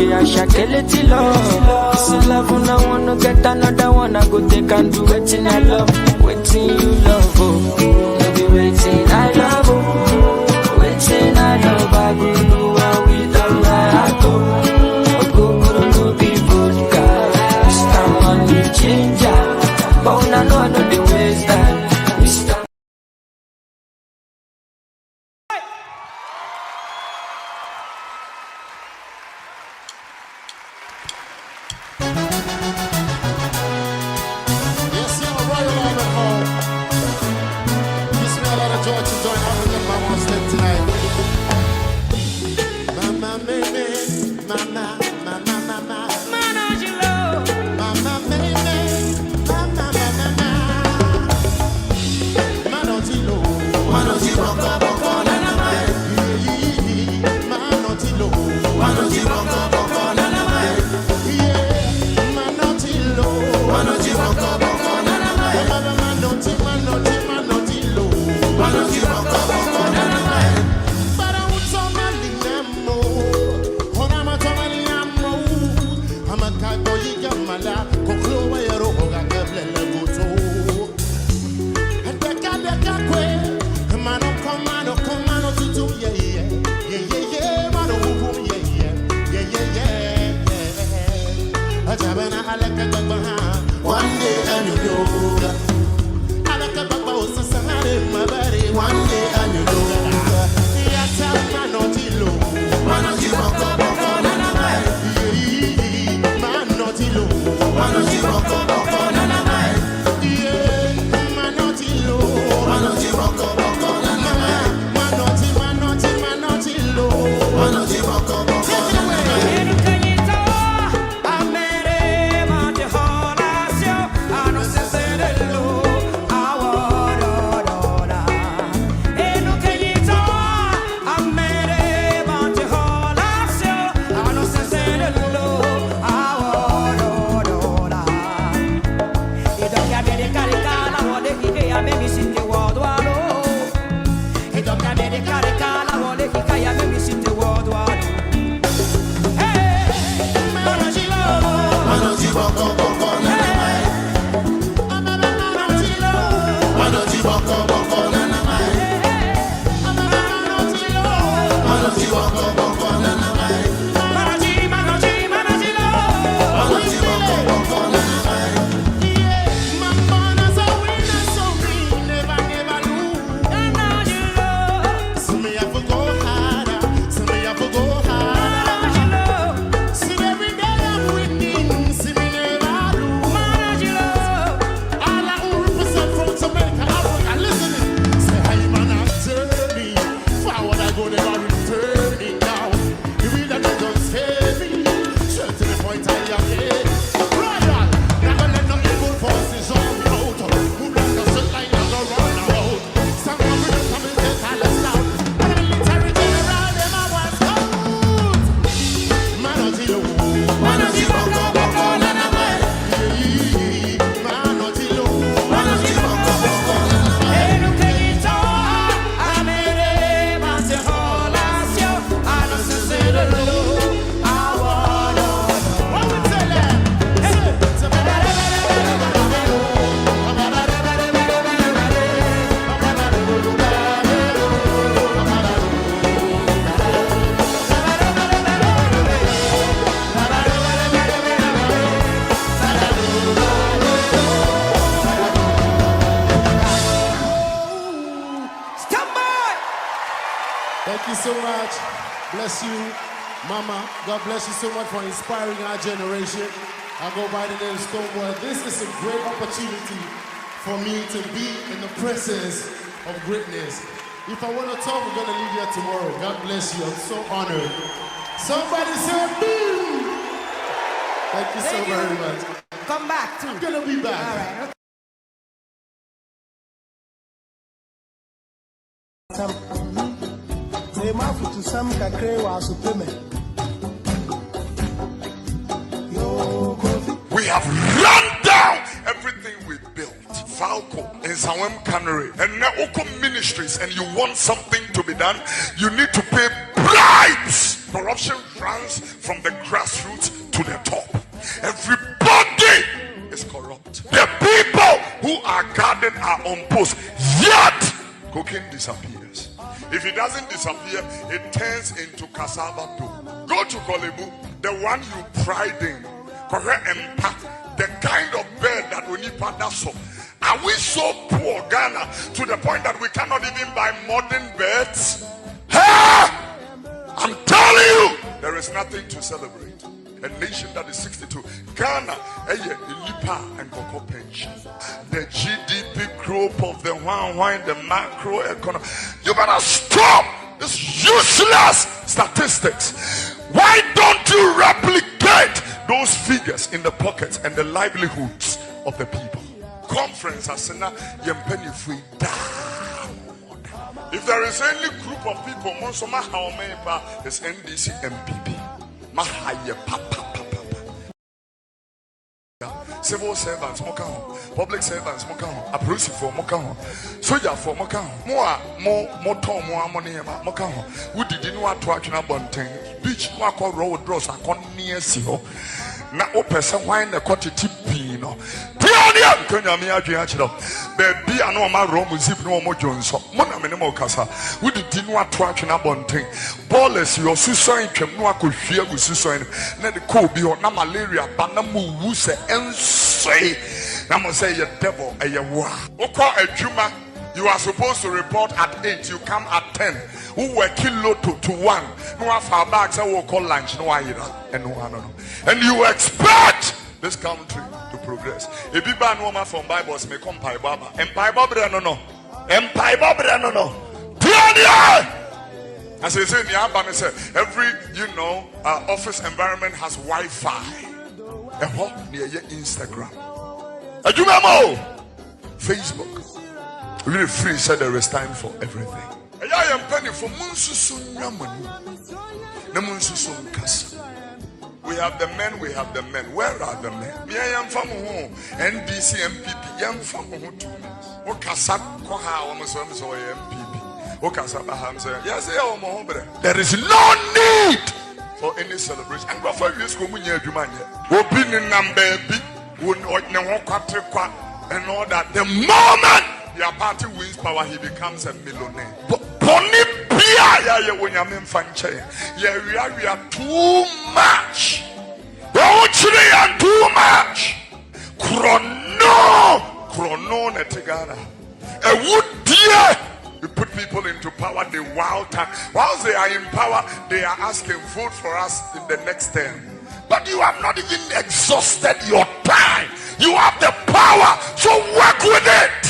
okay, I shall kill it till love. This is love when I wanna get another one. I go take and do waiting I love, waiting you love, oh. No be waiting I love, oh. Waiting I love, I go do and with all my heart, oh. Go no be vodka, Mr. Money Changer. But when I know the ways that Mr. God bless you so much for inspiring our generation. I go by the name Stonebwoy. This is a great opportunity for me to be in the presence of greatness. If I want to talk, we're going to leave here tomorrow. God bless you. I'm so honored. Somebody say boom! Thank you so very much. Come back too. I'm going to be back. All right. We have run down everything we built. Falco and Zawem Cannery and Naoko Ministries, and you want something to be done, you need to pay bribes. Corruption runs from the grassroots to the top. Everybody is corrupt. The people who are guarded are on post, yet cocaine disappears. If it doesn't disappear, it turns into cassava dough. Go to Kolebu, the one you pride in, the kind of bed that we need. Are we so poor, Ghana, to the point that we cannot even buy modern beds? I'm telling you, there is nothing to celebrate. A nation that is 62. Ghana, Lipa and Cocoa pension. The GDP growth of the wine, the macro economy. You better stop this useless statistics. Why don't you replicate those figures in the pockets and the livelihoods of the people? Conference asena yempeni free down. If there is any group of people, Monsoma Haomepa is NDC MPP. Mahaye papa. Civil servants mokao, public servants mokao, appreciate for mokao, soldier for mokao, more tom more money mokao. Who did know what to actually bunting? Beach wako road draws a con near Sio. Na o person wine the quantity pino. Tiania Kunyami Adriachino. Baby, I know my room with zip no more Jones. Mona minimo casa. Who did know what to actually bunting? Ballers, your suicide can no could fear with suicide. Let the cold be on malaria, banamu wuse and say. Namo say your devil a ya wa. Oko a juma. You are supposed to report at 8, you come at 10. Who were kilo to 1. No after bags I will call lunch. No and no. And you expect this country to progress. If people are normal from Bibles may come by Baba. And by Baba no. And by Baba no. As I say in the Alabama, every office environment has Wi-Fi. And what near your Instagram. And you remember Facebook. Really free, said there is time for everything. I am penny for Munsusun Yamani. Namunsusun Kasa. We have the men, we have the men. Where are the men? Me, I am from home. NDC MPP, I am from home too. Okasap Koha, almost MPP. Okasap Hamza. Yes, there is no need for any celebration. And go for this communion, opinion number and all that. The moment your party wins power, he becomes a millionaire. We are too much. Too much. Chrono netigana. A wood dear. We put people into power, they wild time. Whilst they are in power, they are asking vote for us in the next term. But you have not even exhausted your time. You have the power, so work with it.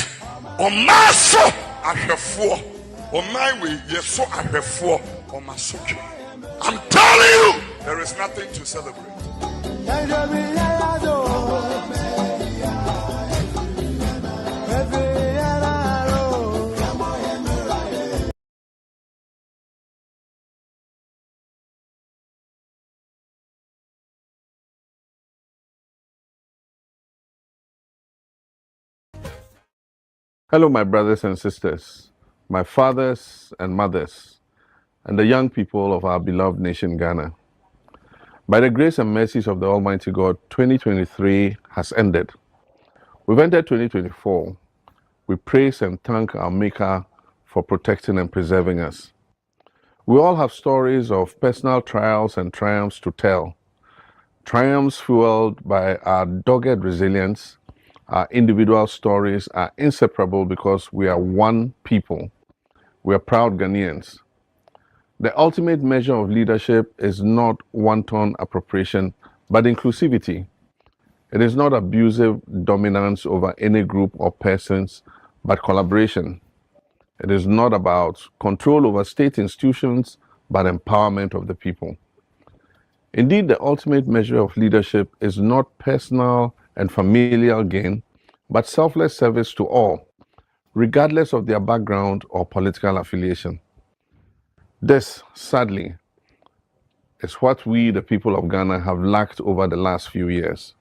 On my soul, I have 4. On my way, yes, so I have 4. On my soul. I'm telling you, there is nothing to celebrate. Hello, my brothers and sisters, my fathers and mothers, and the young people of our beloved nation, Ghana. By the grace and mercies of the Almighty God, 2023 has ended. We've entered 2024. We praise and thank our Maker for protecting and preserving us. We all have stories of personal trials and triumphs to tell. Triumphs fueled by our dogged resilience. Our individual stories are inseparable because we are one people. We are proud Ghanaians. The ultimate measure of leadership is not wanton appropriation, but inclusivity. It is not abusive dominance over any group or persons, but collaboration. It is not about control over state institutions, but empowerment of the people. Indeed, the ultimate measure of leadership is not personal and familial gain, but selfless service to all, regardless of their background or political affiliation. This, sadly, is what we, the people of Ghana, have lacked over the last few years.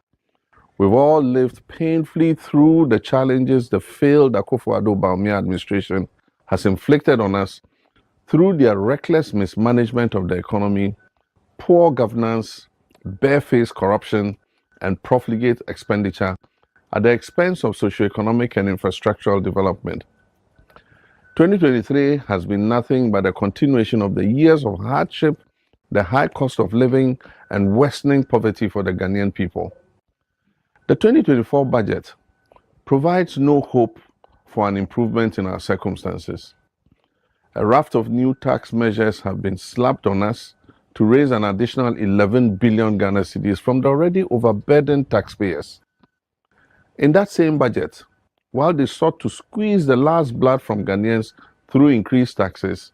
We've all lived painfully through the challenges the failed Akufo-Addo Bawumia administration has inflicted on us through their reckless mismanagement of the economy, poor governance, barefaced corruption, and profligate expenditure at the expense of socioeconomic and infrastructural development. 2023 has been nothing but a continuation of the years of hardship, the high cost of living, and worsening poverty for the Ghanaian people. The 2024 budget provides no hope for an improvement in our circumstances. A raft of new tax measures have been slapped on us to raise an additional 11 billion Ghana cedis from the already overburdened taxpayers. In that same budget, while they sought to squeeze the last blood from Ghanaians through increased taxes,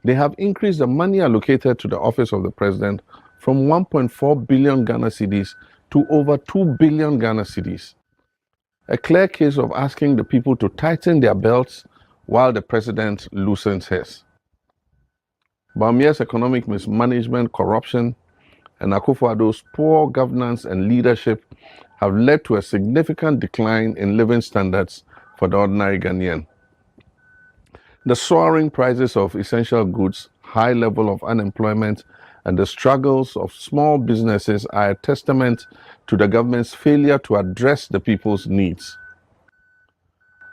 they have increased the money allocated to the office of the president from 1.4 billion Ghana cedis to over 2 billion Ghana cedis. A clear case of asking the people to tighten their belts while the president loosens his. Bawumia's economic mismanagement, corruption, and Akufo-Addo's poor governance and leadership have led to a significant decline in living standards for the ordinary Ghanaian. The soaring prices of essential goods, high level of unemployment, and the struggles of small businesses are a testament to the government's failure to address the people's needs.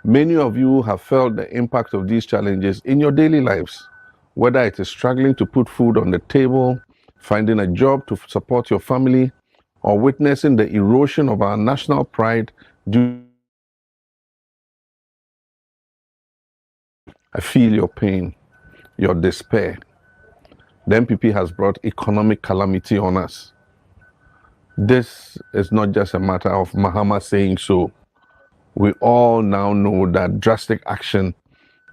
Many of you have felt the impact of these challenges in your daily lives, whether it is struggling to put food on the table, finding a job to support your family, or witnessing the erosion of our national pride due. I feel your pain, your despair. The NPP has brought economic calamity on us. This is not just a matter of Mahama saying so. We all now know that drastic action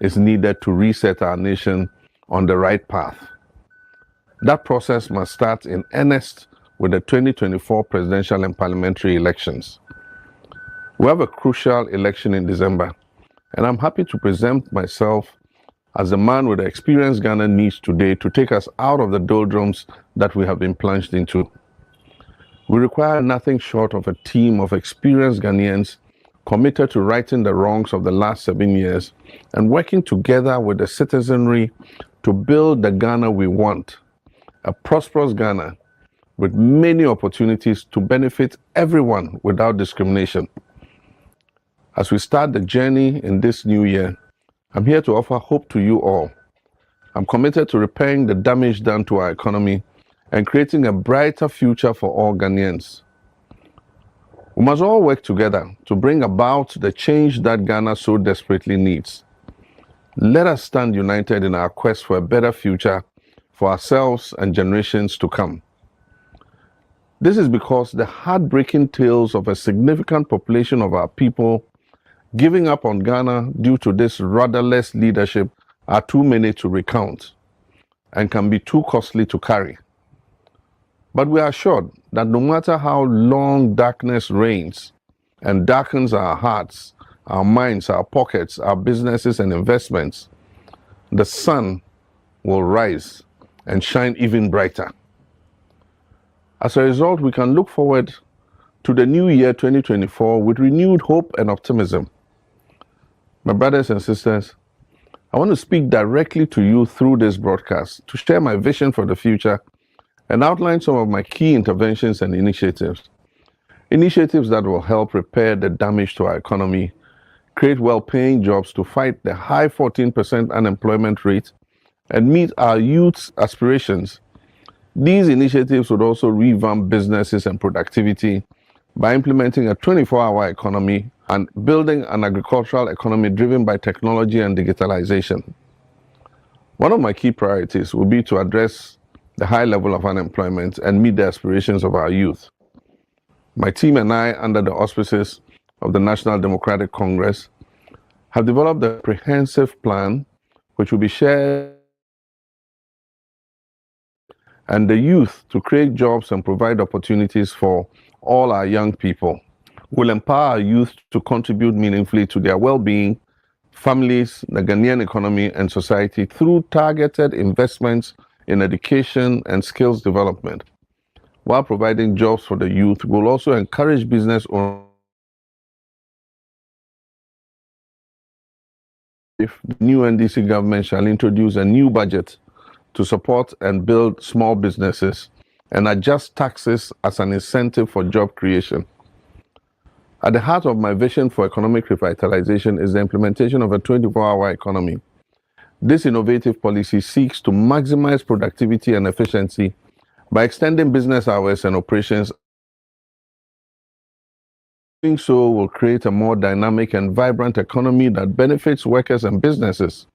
is needed to reset our nation on the right path. That process must start in earnest with the 2024 presidential and parliamentary elections. We have a crucial election in December, and I'm happy to present myself as the man with the experience Ghana needs today to take us out of the doldrums that we have been plunged into. We require nothing short of a team of experienced Ghanaians committed to righting the wrongs of the last 7 years and working together with the citizenry to build the Ghana we want, a prosperous Ghana with many opportunities to benefit everyone without discrimination. As we start the journey in this new year, I'm here to offer hope to you all. I'm committed to repairing the damage done to our economy and creating a brighter future for all Ghanaians. We must all work together to bring about the change that Ghana so desperately needs. Let us stand united in our quest for a better future for ourselves and generations to come. This is because the heartbreaking tales of a significant population of our people giving up on Ghana due to this rudderless leadership are too many to recount and can be too costly to carry. But we are assured that no matter how long darkness reigns and darkens our hearts, our minds, our pockets, our businesses and investments, the sun will rise and shine even brighter. As a result, we can look forward to the new year 2024 with renewed hope and optimism. My brothers and sisters, I want to speak directly to you through this broadcast to share my vision for the future and outline some of my key interventions and initiatives that will help repair the damage to our economy, create well-paying jobs to fight the high 14% unemployment rate, and meet our youth's aspirations. These initiatives would also revamp businesses and productivity by implementing a 24-hour economy and building an agricultural economy driven by technology and digitalization. One of my key priorities will be to address the high level of unemployment and meet the aspirations of our youth. My team and I, under the auspices of the National Democratic Congress, have developed a comprehensive plan which will be shared and the youth to create jobs and provide opportunities for all our young people. We'll empower our youth to contribute meaningfully to their well-being, families, the Ghanaian economy, and society through targeted investments in education and skills development. While providing jobs for the youth, we'll also encourage business owners. If the new NDC government shall introduce a new budget to support and build small businesses, and adjust taxes as an incentive for job creation. At the heart of my vision for economic revitalization is the implementation of a 24-hour economy. This innovative policy seeks to maximize productivity and efficiency by extending business hours and operations. Doing so will create a more dynamic and vibrant economy that benefits workers and businesses.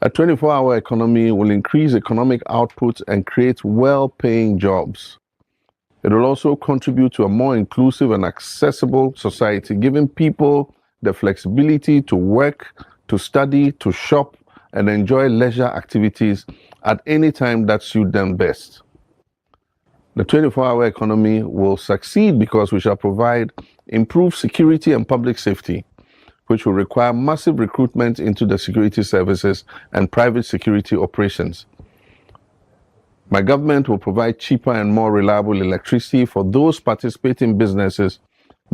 A 24-hour economy will increase economic output and create well-paying jobs. It will also contribute to a more inclusive and accessible society, giving people the flexibility to work, to study, to shop, and enjoy leisure activities at any time that suit them best. The 24-hour economy will succeed because we shall provide improved security and public safety, which will require massive recruitment into the security services and private security operations. My government will provide cheaper and more reliable electricity for those participating businesses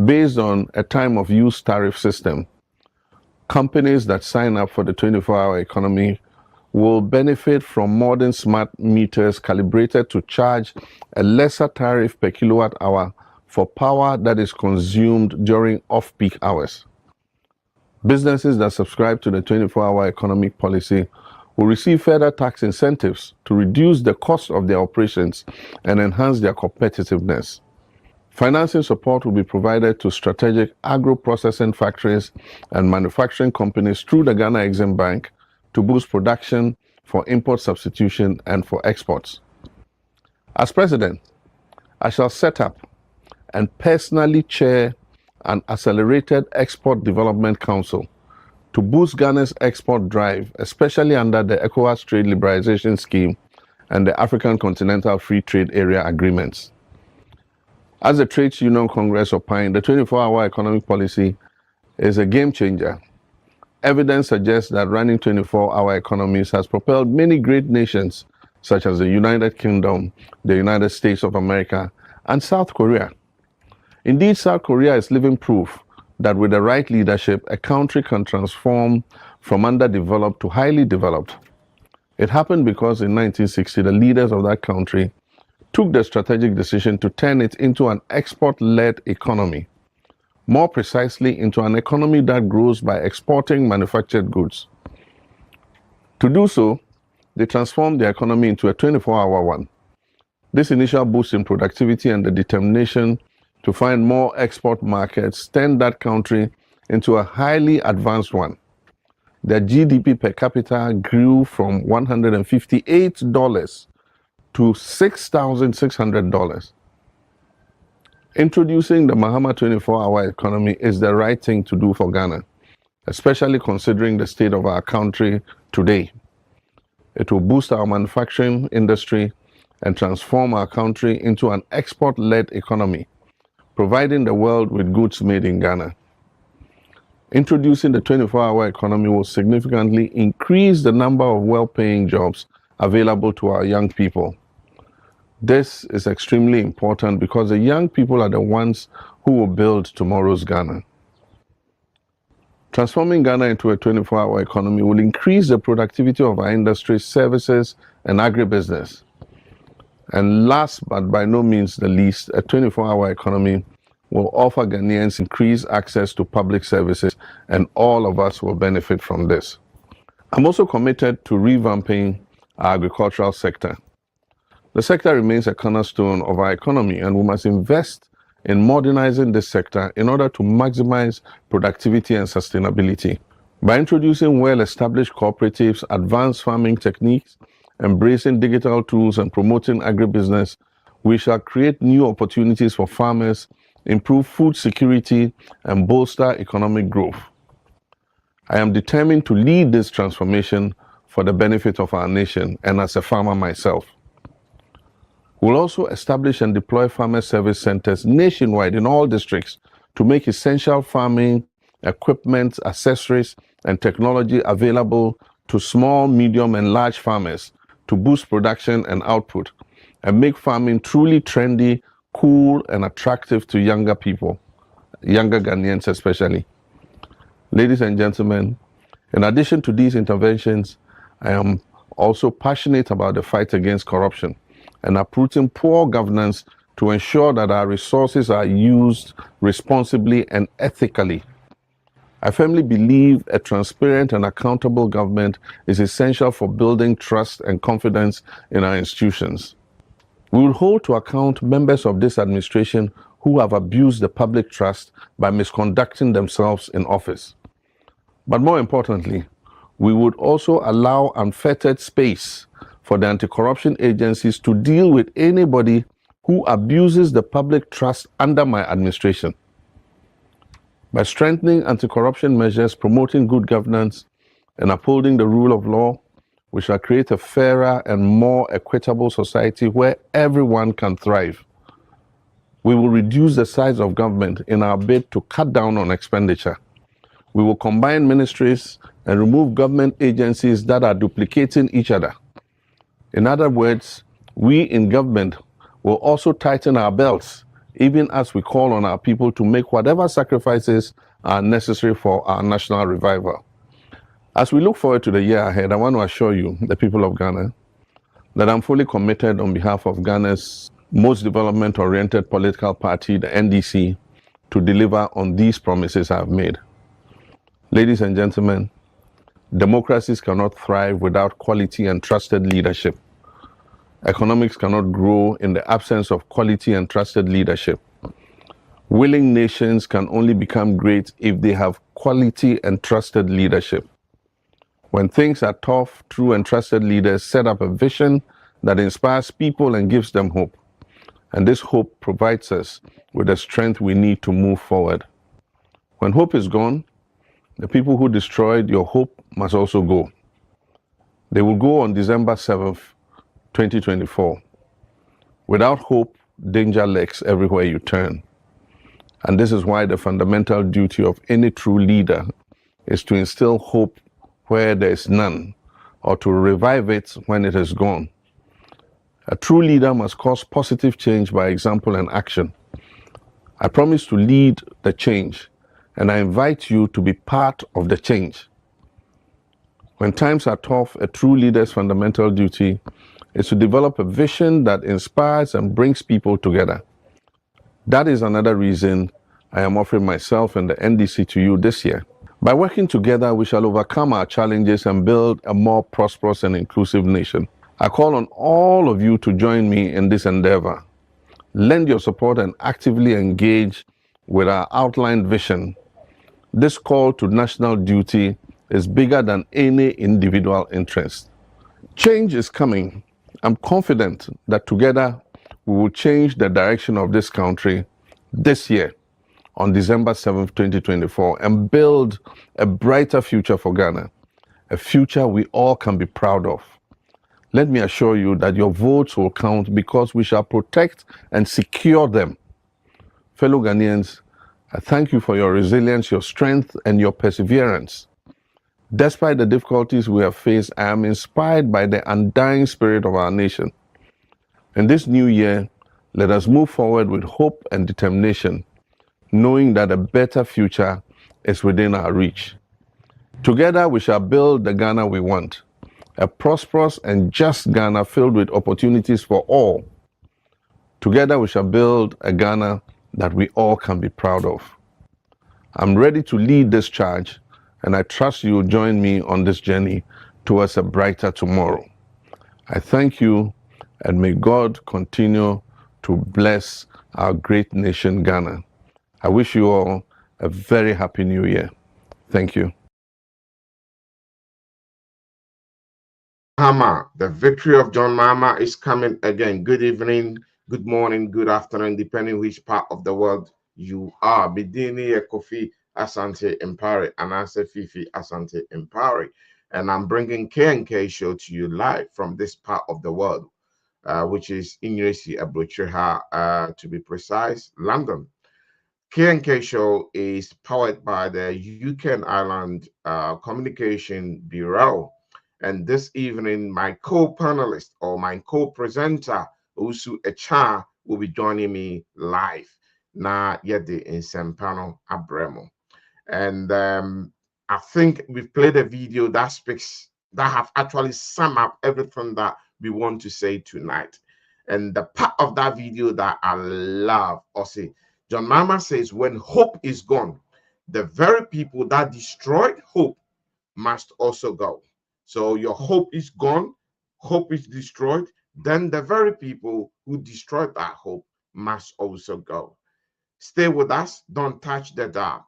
based on a time of use tariff system. Companies that sign up for the 24-hour economy will benefit from modern smart meters calibrated to charge a lesser tariff per kilowatt hour for power that is consumed during off-peak hours. Businesses that subscribe to the 24-hour economic policy will receive further tax incentives to reduce the cost of their operations and enhance their competitiveness. Financing support will be provided to strategic agro-processing factories and manufacturing companies through the Ghana Exim Bank to boost production for import substitution and for exports. As president, I shall set up and personally chair an accelerated export development council to boost Ghana's export drive, especially under the ECOWAS Trade Liberalization Scheme and the African Continental Free Trade Area agreements. As the Trades Union Congress opined, the 24-hour economic policy is a game changer. Evidence suggests that running 24-hour economies has propelled many great nations, such as the United Kingdom, the United States of America, and South Korea. Indeed, South Korea is living proof that with the right leadership, a country can transform from underdeveloped to highly developed. It happened because in 1960, the leaders of that country took the strategic decision to turn it into an export-led economy, more precisely into an economy that grows by exporting manufactured goods. To do so, they transformed the economy into a 24-hour one. This initial boost in productivity and the determination to find more export markets turned that country into a highly advanced one. Their GDP per capita grew from $158 to $6,600. Introducing the Mahama 24-hour economy is the right thing to do for Ghana, especially considering the state of our country today. It will boost our manufacturing industry and transform our country into an export-led economy, providing the world with goods made in Ghana. Introducing the 24-hour economy will significantly increase the number of well-paying jobs available to our young people. This is extremely important because the young people are the ones who will build tomorrow's Ghana. Transforming Ghana into a 24-hour economy will increase the productivity of our industry, services, and agribusiness. And last but by no means the least, a 24-hour economy will offer Ghanaians increased access to public services, and all of us will benefit from this. I'm also committed to revamping our agricultural sector. The sector remains a cornerstone of our economy, and we must invest in modernizing this sector in order to maximize productivity and sustainability. By introducing well-established cooperatives, advanced farming techniques, embracing digital tools, and promoting agribusiness, we shall create new opportunities for farmers, improve food security, and bolster economic growth. I am determined to lead this transformation for the benefit of our nation and as a farmer myself. We'll also establish and deploy farmer service centers nationwide in all districts to make essential farming equipment, accessories, and technology available to small, medium, and large farmers to boost production and output and make farming truly trendy, cool, and attractive to younger people, younger Ghanaians especially. Ladies and gentlemen, in addition to these interventions, I am also passionate about the fight against corruption and uprooting poor governance to ensure that our resources are used responsibly and ethically. I firmly believe a transparent and accountable government is essential for building trust and confidence in our institutions. We will hold to account members of this administration who have abused the public trust by misconducting themselves in office. But more importantly, we would also allow unfettered space for the anti-corruption agencies to deal with anybody who abuses the public trust under my administration. By strengthening anti-corruption measures, promoting good governance, and upholding the rule of law, we shall create a fairer and more equitable society where everyone can thrive. We will reduce the size of government in our bid to cut down on expenditure. We will combine ministries and remove government agencies that are duplicating each other. In other words, we in government will also tighten our belts, even as we call on our people to make whatever sacrifices are necessary for our national revival. As we look forward to the year ahead, I want to assure you, the people of Ghana, that I'm fully committed on behalf of Ghana's most development-oriented political party, the NDC, to deliver on these promises I've made. Ladies and gentlemen, democracies cannot thrive without quality and trusted leadership. Economics cannot grow in the absence of quality and trusted leadership. Willing nations can only become great if they have quality and trusted leadership. When things are tough, true and trusted leaders set up a vision that inspires people and gives them hope. And this hope provides us with the strength we need to move forward. When hope is gone, the people who destroyed your hope must also go. They will go on December 7th, 2024. Without hope, danger lurks everywhere you turn. And this is why the fundamental duty of any true leader is to instill hope where there is none, or to revive it when it is gone. A true leader must cause positive change by example and action. I promise to lead the change, and I invite you to be part of the change. When times are tough, a true leader's fundamental duty is to develop a vision that inspires and brings people together. That is another reason I am offering myself and the NDC to you this year. By working together, we shall overcome our challenges and build a more prosperous and inclusive nation. I call on all of you to join me in this endeavor. Lend your support and actively engage with our outlined vision. This call to national duty is bigger than any individual interest. Change is coming. I'm confident that together we will change the direction of this country this year on December 7th, 2024, and build a brighter future for Ghana, a future we all can be proud of. Let me assure you that your votes will count because we shall protect and secure them. Fellow Ghanaians, I thank you for your resilience, your strength, and your perseverance. Despite the difficulties we have faced, I am inspired by the undying spirit of our nation. In this new year, let us move forward with hope and determination, knowing that a better future is within our reach. Together, we shall build the Ghana we want, a prosperous and just Ghana filled with opportunities for all. Together, we shall build a Ghana that we all can be proud of. I'm ready to lead this charge, and I trust you will join me on this journey towards a brighter tomorrow. I thank you, and may God continue to bless our great nation, Ghana. I wish you all a very happy new year. Thank you. Mahama, the victory of John Mahama is coming again. Good evening, good morning, good afternoon, depending which part of the world you are. Bidini Kofi Asante Impari and Anse Fifi Asante Impari. And I'm bringing K&K Show to you live from this part of the world, which is Inyesi Abrocheha, to be precise, London. K&K Show is powered by the UK and Ireland Communication Bureau. And this evening, my co-panelist or my co-presenter, Usu Echa, will be joining me live. Na yede in Sempano Abremo. And I think we've played a video that have actually summed up everything that we want to say tonight. And the part of that video that I love, also, John Mama says, when hope is gone, the very people that destroyed hope must also go. So your hope is gone, hope is destroyed, then the very people who destroyed that hope must also go. Stay with us, don't touch the dial.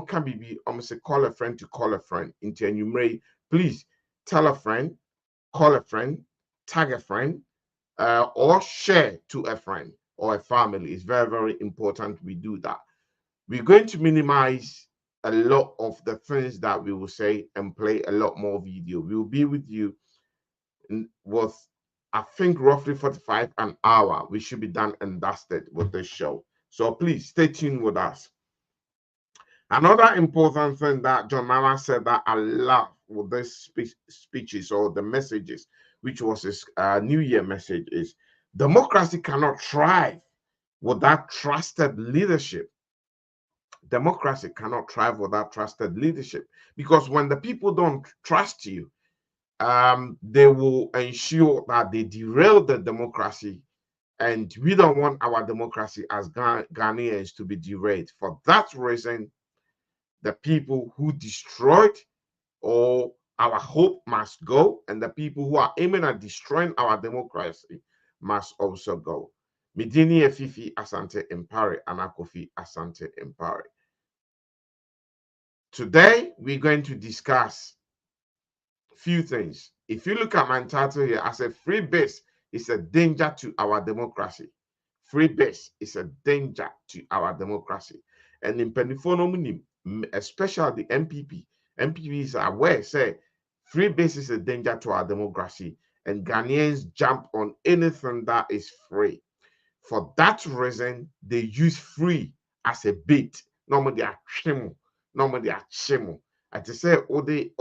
Can be almost call a friend to call a friend. Into you may please tell a friend, call a friend, tag a friend, or share to a friend or a family. It's very, very important we do that. We're going to minimize a lot of the things that we will say and play a lot more video. We'll be with you with, I think, roughly 45 an hour. We should be done and dusted with this show. So please stay tuned with us. Another important thing that John Mama said that I love with these speeches or the messages, which was his New Year message, is democracy cannot thrive without trusted leadership. Democracy cannot thrive without trusted leadership, because when the people don't trust you, they will ensure that they derail the democracy, and we don't want our democracy as Ghanaians to be derailed. For that reason, the people who destroyed or our hope must go, and the people who are aiming at destroying our democracy must also go. Medini Efifi Asante Impari, Anakofi Asante Impari. Today, we're going to discuss a few things. If you look at my title here, I said free base is a danger to our democracy. Free base is a danger to our democracy. And in Penifonomunim, especially the MPPs are aware, say, free base is a danger to our democracy, and Ghanaians jump on anything that is free. For that reason, they use free as a bait. Normally, they are shimo. Normally, they are shimo. I just say, ode,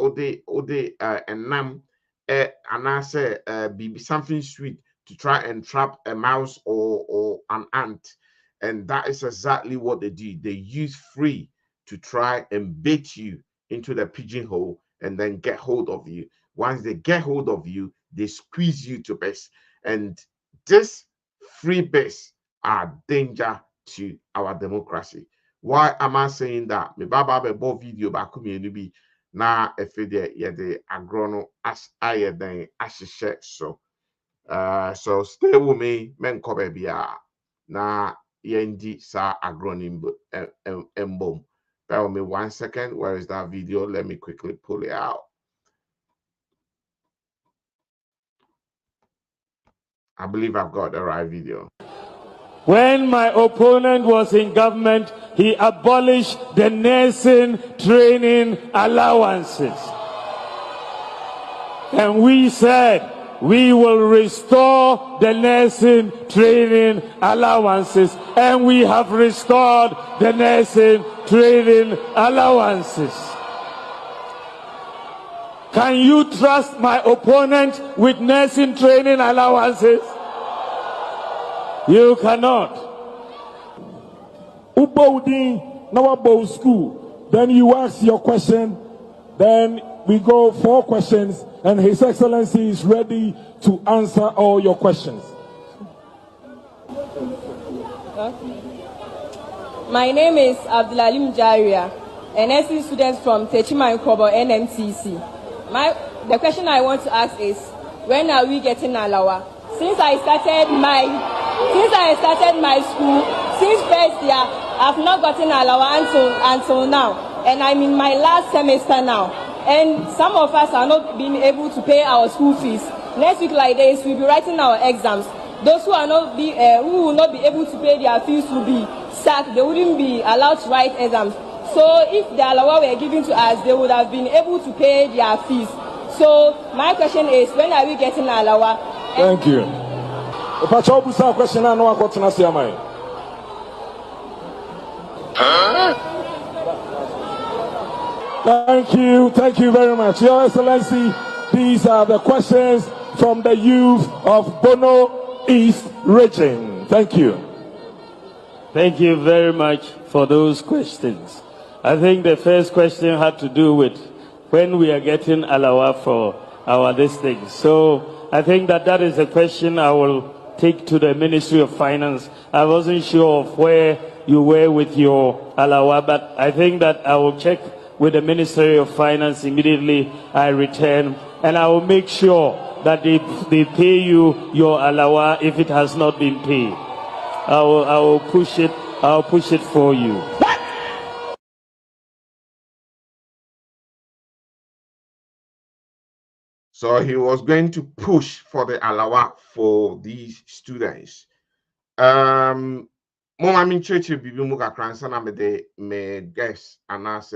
and I say, be something sweet to try and trap a mouse or an ant. And that is exactly what they do. They use free to try and bait you into the pigeonhole and then get hold of you. Once they get hold of you, they squeeze you to base. And this free base are danger to our democracy. Why am I saying that? Me baba be bo video ba kumi enubi na efede ye de agrono as aye den ashishe so. So stay with me, men ko baby na yendi sa agronim embom. Bear with me 1 second. Where is that video? Let me quickly pull it out. I believe I've got the right video. When my opponent was in government, he abolished the nursing training allowances. And we said, we will restore the nursing training allowances. And we have restored the nursing training allowances. Can you trust my opponent with nursing training allowances? You cannot. Ubodi Nawabo School. Then you ask your question. Then we go 4 questions, and His Excellency is ready to answer all your questions. My name is Abdulalim Jaria, an NC student from Techima Nkobo NMTC. The question I want to ask is, when are we getting Alawa? Since I started my school, since first year, I've not gotten Alawa until now, and I'm in my last semester now. And some of us are not being able to pay our school fees. Next week like this, we'll be writing our exams. Those who will not be able to pay their fees will be sacked. They wouldn't be allowed to write exams. So if the Alawa were given to us, they would have been able to pay their fees. So my question is, when are we getting Alawa? Thank you. Question Thank you very much. Your Excellency, these are the questions from the youth of Bono East region. Thank you. Thank you very much for those questions. I think the first question had to do with when we are getting Alawa for our district. So I think that is a question I will take to the Ministry of Finance. I wasn't sure of where you were with your alawa, but I think that I will check with the Ministry of Finance immediately I return, and I will make sure that they pay you your alawa if it has not been paid. I will push it. I'll push it for you. So he was going to push for the alawa for these students. Mama church bibi mu kakra nsa na me guest and as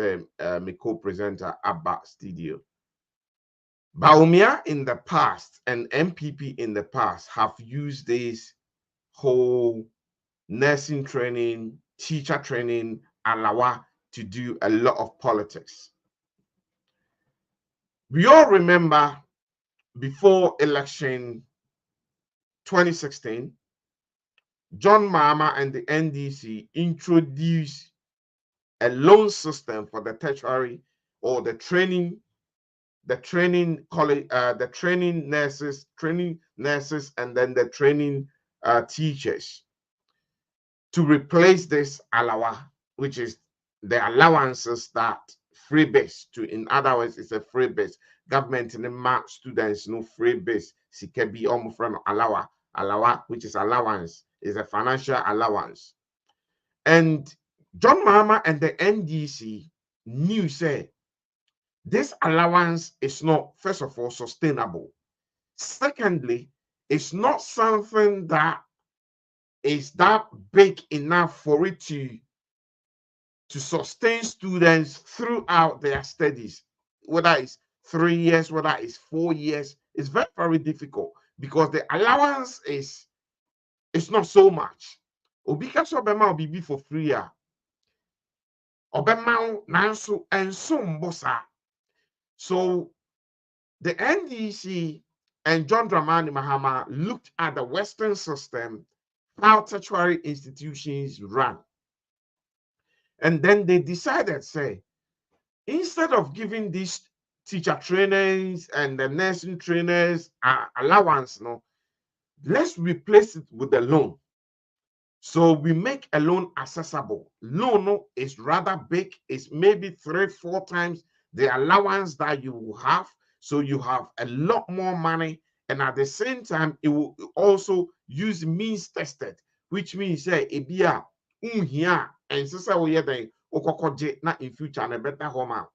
me co-presenter Abba Studio. Baumia in the past and MPP in the past have used this whole nursing training, teacher training, alawa to do a lot of politics. We all remember before election 2016, John Mahama and the NDC introduced a loan system for the tertiary or the training college, the training nurses, and then the training teachers to replace this alawa, which is the allowances that free base to. In other words, it's a free base. Government in the mark students no free base. Sikebi almost from alawa, which is allowance, is a financial allowance. And John Mahama and the NDC knew say this allowance is not, first of all, sustainable. Secondly, it's not something that is that big enough for it to sustain students throughout their studies, whether it's 3 years, whether it's 4 years. It's very, very difficult because the allowance is not so much. Obika obema obibi for free. Obema nanso enso mbosa. So the NDC and John Dramani Mahama looked at the Western system, how tertiary institutions run. And then they decided, say, instead of giving these teacher trainers and the nursing trainers allowance, no, let's replace it with a loan. So we make a loan accessible. Loan is rather big. It's maybe 3-4 times the allowance that you will have. So you have a lot more money. And at the same time, it will also use means tested, which means say ebia here and so we then in future and a better home.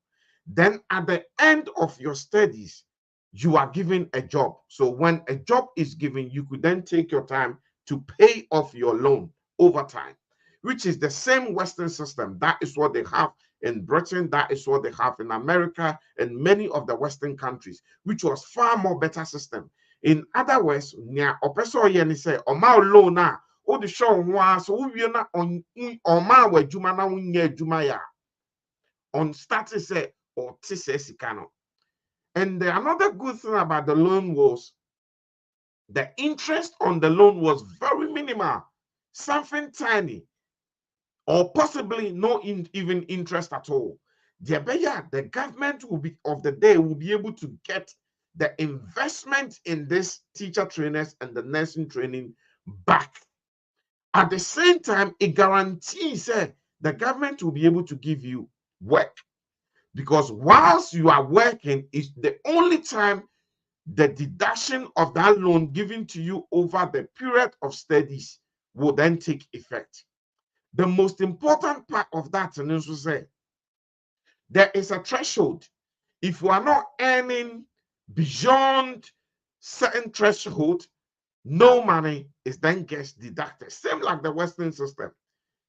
Then at the end of your studies, you are given a job. So when a job is given, you could then take your time to pay off your loan over time, which is the same Western system. That is what they have in Britain. That is what they have in America and many of the Western countries, which was far more better system. In other words, near opeso yeni say oma loan na o the show one so we na on oma we juma na unye juma ya on status say or tisesicano. And another good thing about the loan was the interest on the loan was very minimal, something tiny, or possibly no even interest at all. The government will be of the day will be able to get the investment in this teacher trainers and the nursing training back. At the same time, it guarantees that the government will be able to give you work. Because whilst you are working, is the only time the deduction of that loan given to you over the period of studies will then take effect. The most important part of that is to say there is a threshold. If you are not earning beyond certain threshold, no money is then gets deducted. Same like the Western system.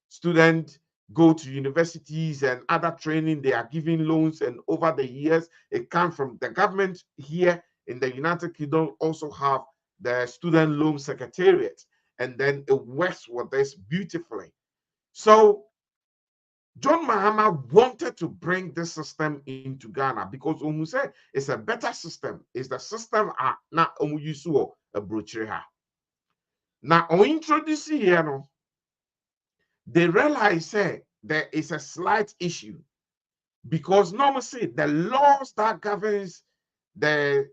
Students go to universities and other training, they are giving loans, and over the years, it comes from the government. Here in the United Kingdom also have the Student Loan Secretariat, and then it works with this beautifully. So John Mahama wanted to bring this system into Ghana because Omuse is a better system. It's the system na Omuyusu a brocheha. Now on introducing here, no, they realize there is a slight issue because normally the laws that governs the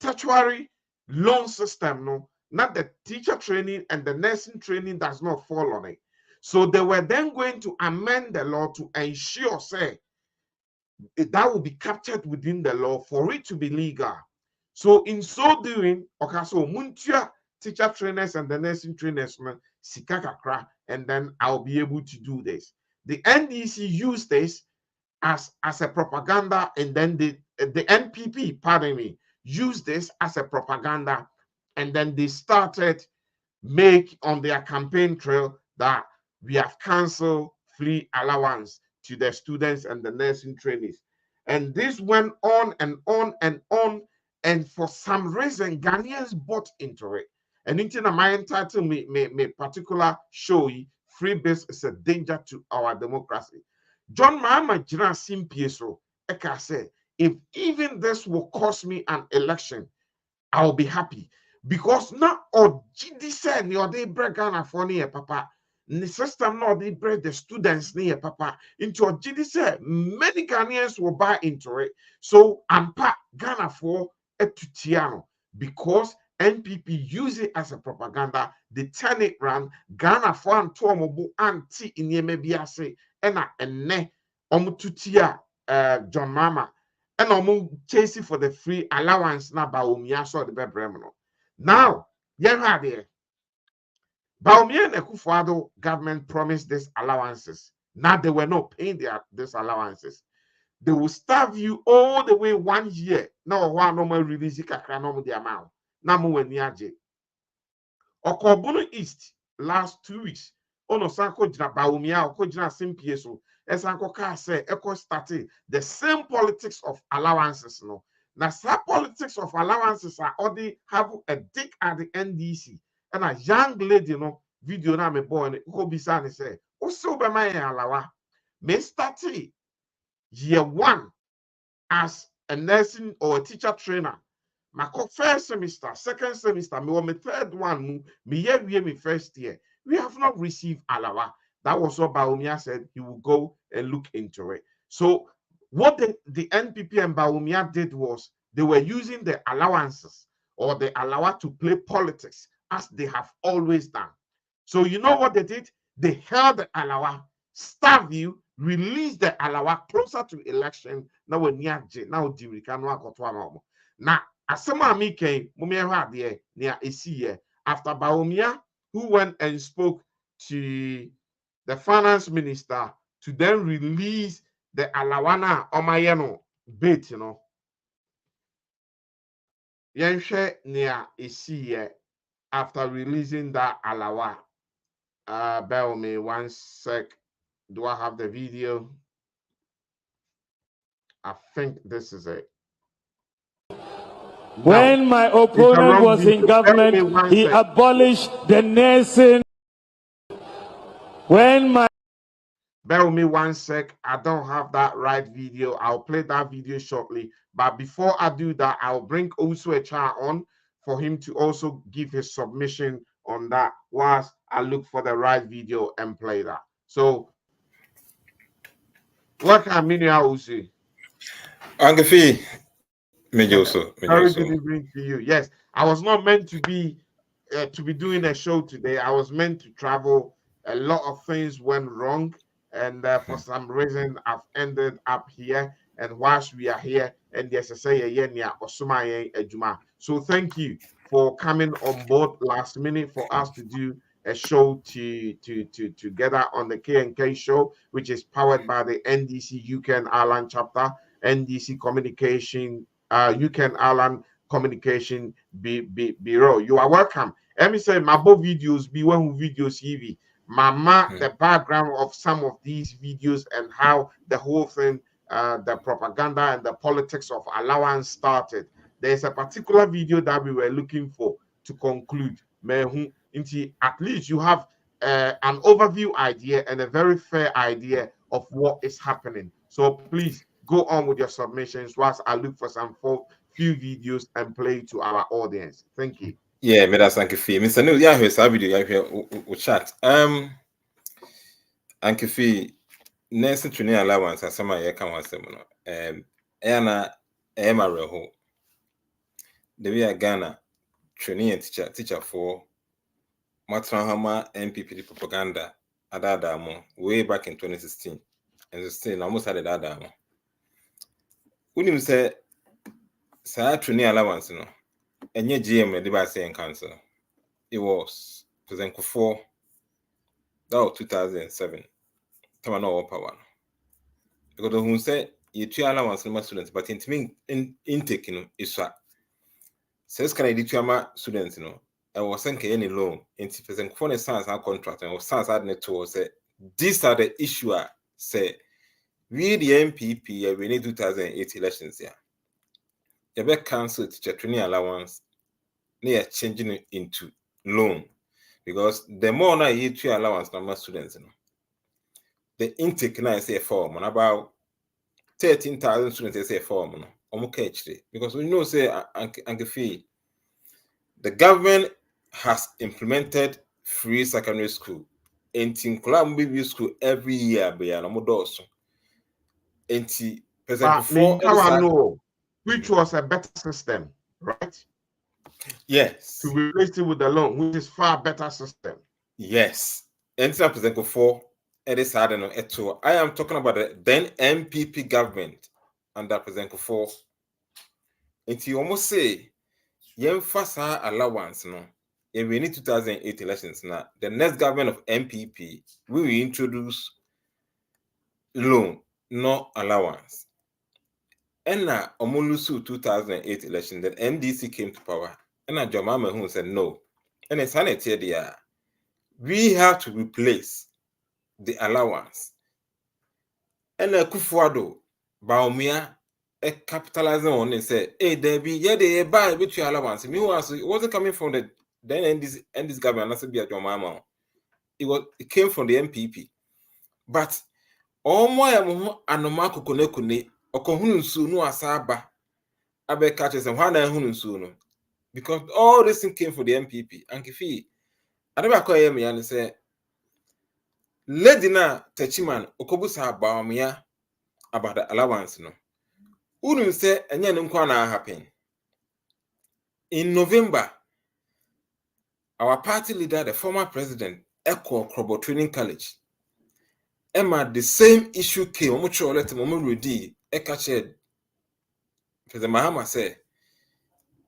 tertiary loan system, no, not the teacher training and the nursing training does not fall on it. So they were then going to amend the law to ensure, say, that will be captured within the law for it to be legal. So in so doing, okay, so muntia teacher trainers and the nursing trainers, sikakakra, and then I'll be able to do this. The NDC used this as a propaganda, and then the NPP, pardon me, used this as a propaganda, and then they started make on their campaign trail that we have canceled free allowance to the students and the nursing trainees. And this went on and on and on. And for some reason, Ghanaians bought into it. And into my entitle me particular show, free base is a danger to our democracy. John Mahama Jira Simpieso, Eka said, if even this will cost me an election, I'll be happy. Because now, or GD said, you they break Ghana for near papa. The system now they break the students near papa. Into a GD said, many Ghanaians will buy into it. So I'm part Ghana for a Tutiano because NPP use it as a propaganda. They turn it round. Ghana for and Tuamobu anti in Yemebiase and ne Omututia John Mama. And I'm chasing for the free allowance now by Umia so the Bebremno. Now, yeah, there. Baumia and Ekufuado government promised these allowances. Now they were not paying these allowances. They will starve you all the way 1 year. Now, one normal release the amount. Now, Mueniaje. Okobono East last 2 weeks. Ono Sanko Jina Baumia, Oko Jina Simpieso. Esanko Ka say, Eko started the same politics of allowances. No. Now, some politics of allowances are already have a dick at the NDC. And a young lady, you know, video na me boy, who be saying, say, also be my alawa. Me started year 1 as a nursing or a teacher trainer. My first semester, second semester, me my third one, me year me first year. We have not received alawa. That was what Baumia said. He will go and look into it. So what the NPP and Baumia did was they were using the allowances or the alawa to play politics as they have always done. So you know what they did? They held the alawa, starve you, release the alawa closer to election. Now we're near now now asema mi came near a after Baumia, who went and spoke to the finance minister to then release the alawana omayeno bit, you know. Yenshe near a after releasing that alawa. Bear with me 1 sec. Do I have the video? I think this is it. When my opponent was in government, he abolished the nursing. When my Bear with me 1 sec. I don't have that right video. I'll play that video shortly. But before I do that, I'll bring also a child on for him to also give his submission on that whilst I look for the right video and play that. So, what can I mean? Usi? Angefi, very good evening to you. Yes, I was not meant to be doing a show today. I was meant to travel. A lot of things went wrong, and for some reason, I've ended up here. And whilst we are here, and there's a say so thank you for coming on board last minute for us to do a show together on the K&K show, which is powered by the NDC UK and Ireland chapter, NDC Communication, UK and Ireland Communication Bureau. You are welcome. Let me say, my both videos be one videos EV. Mama, the background of some of these videos and how the whole thing, the propaganda and the politics of allowance started. There's a particular video that we were looking for to conclude. At least you have an overview idea and a very fair idea of what is happening. So please go on with your submissions whilst I look for some few videos and play to our audience. Thank you. Yeah, me that's Ankefi. Mr. Neil, yeah, here's a video. Yeah, we chat. Ankefi, nursing training allowance and some year can want some. Anna, Emma Reho. The way Ghana, training and teacher for Matrahama MPP propaganda at Adamo way back in 2016. And still almost had that Adamo. When you say training allowance, no, and your GM device and council, it was President Kufuor. That was 2007. Come on, power. Because who said you 2 allowance number students, but in intake, is what says can I do to students, I was saying any loan into President Kufuor science our contract and was science had to say these are the issue. Say we the MPP we need 2008 elections here. You better cancel teacher training allowance. They are changing it into loan because the more now you 2 allowance number students, the intake now is a form and about 13,000 students is a form because we know say the government has implemented free secondary school and in Columbia school every year by an amodoso. Which was a better system, right? Yes. To replace it with the loan, which is far better system. Yes. And President Kufuor, it is hard enough. I am talking about the then MPP government under President Kufuor. And you almost say, fasa allowance, if we need 2008 elections now, the next government of MPP will introduce loan, no allowance. And now, Omolusu 2008 election, the NDC came to power. And now, John Mahama said no. And it's sanity there. We have to replace the allowance. And Kufuor, Baumia, capitalizing on it, said, hey, Debbie, they buy with your allowance. It wasn't coming from the then NDC government, that's be a John Mahama. It came from the MPP. But all my anomako kone. No asaba abe catches and one because all this thing came for the MPP and Kifi. I never call him and say Ledina Techiman Okobusa Baumia about the allowance. Wouldn't say and yan happen. In November, our party leader, the former president, Eko Krobo Training College. Emma, the same issue came. Much or let Momurudi. President Mahama said,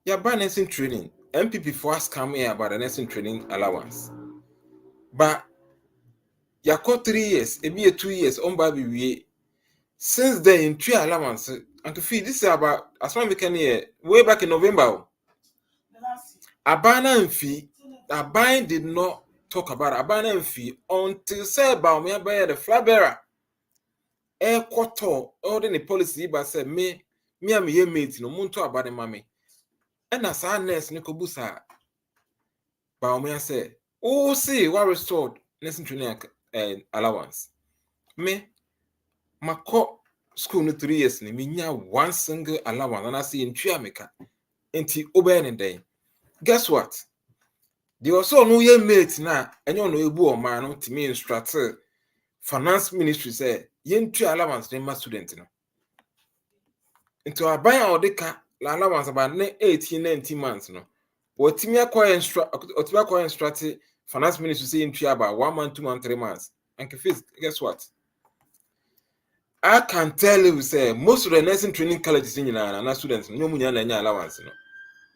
"Yeah, by nursing training, MPP first come here about the nursing training allowance. But you got 3 years, it be 2 years on baby. Since then, in 3 allowance, and to feed this is about as far as we can hear, way back in November. Abana and fee, Abine did not talk about Abana and fee until say about me by the flag bearer. Quarter all the policy but said me am ye mate no muntu about the mammy. And as our nurse Nicobusa Baumia said, oh, see what restored nursing training allowance. Me my school no 3 years ni minya one single allowance and I see in Triamica until Oben day. Guess what? They also no ye mate now and you know you bo man to me instructor finance ministry said yen 2 allowance ne ma student no into aban a odeka la allowance about 18-19 months no otimi akwa instruct finance ministry say yen 2 about 1 month 2 months 3 months and guess what I can tell you say most of the nursing training colleges in na students no munya na allowance no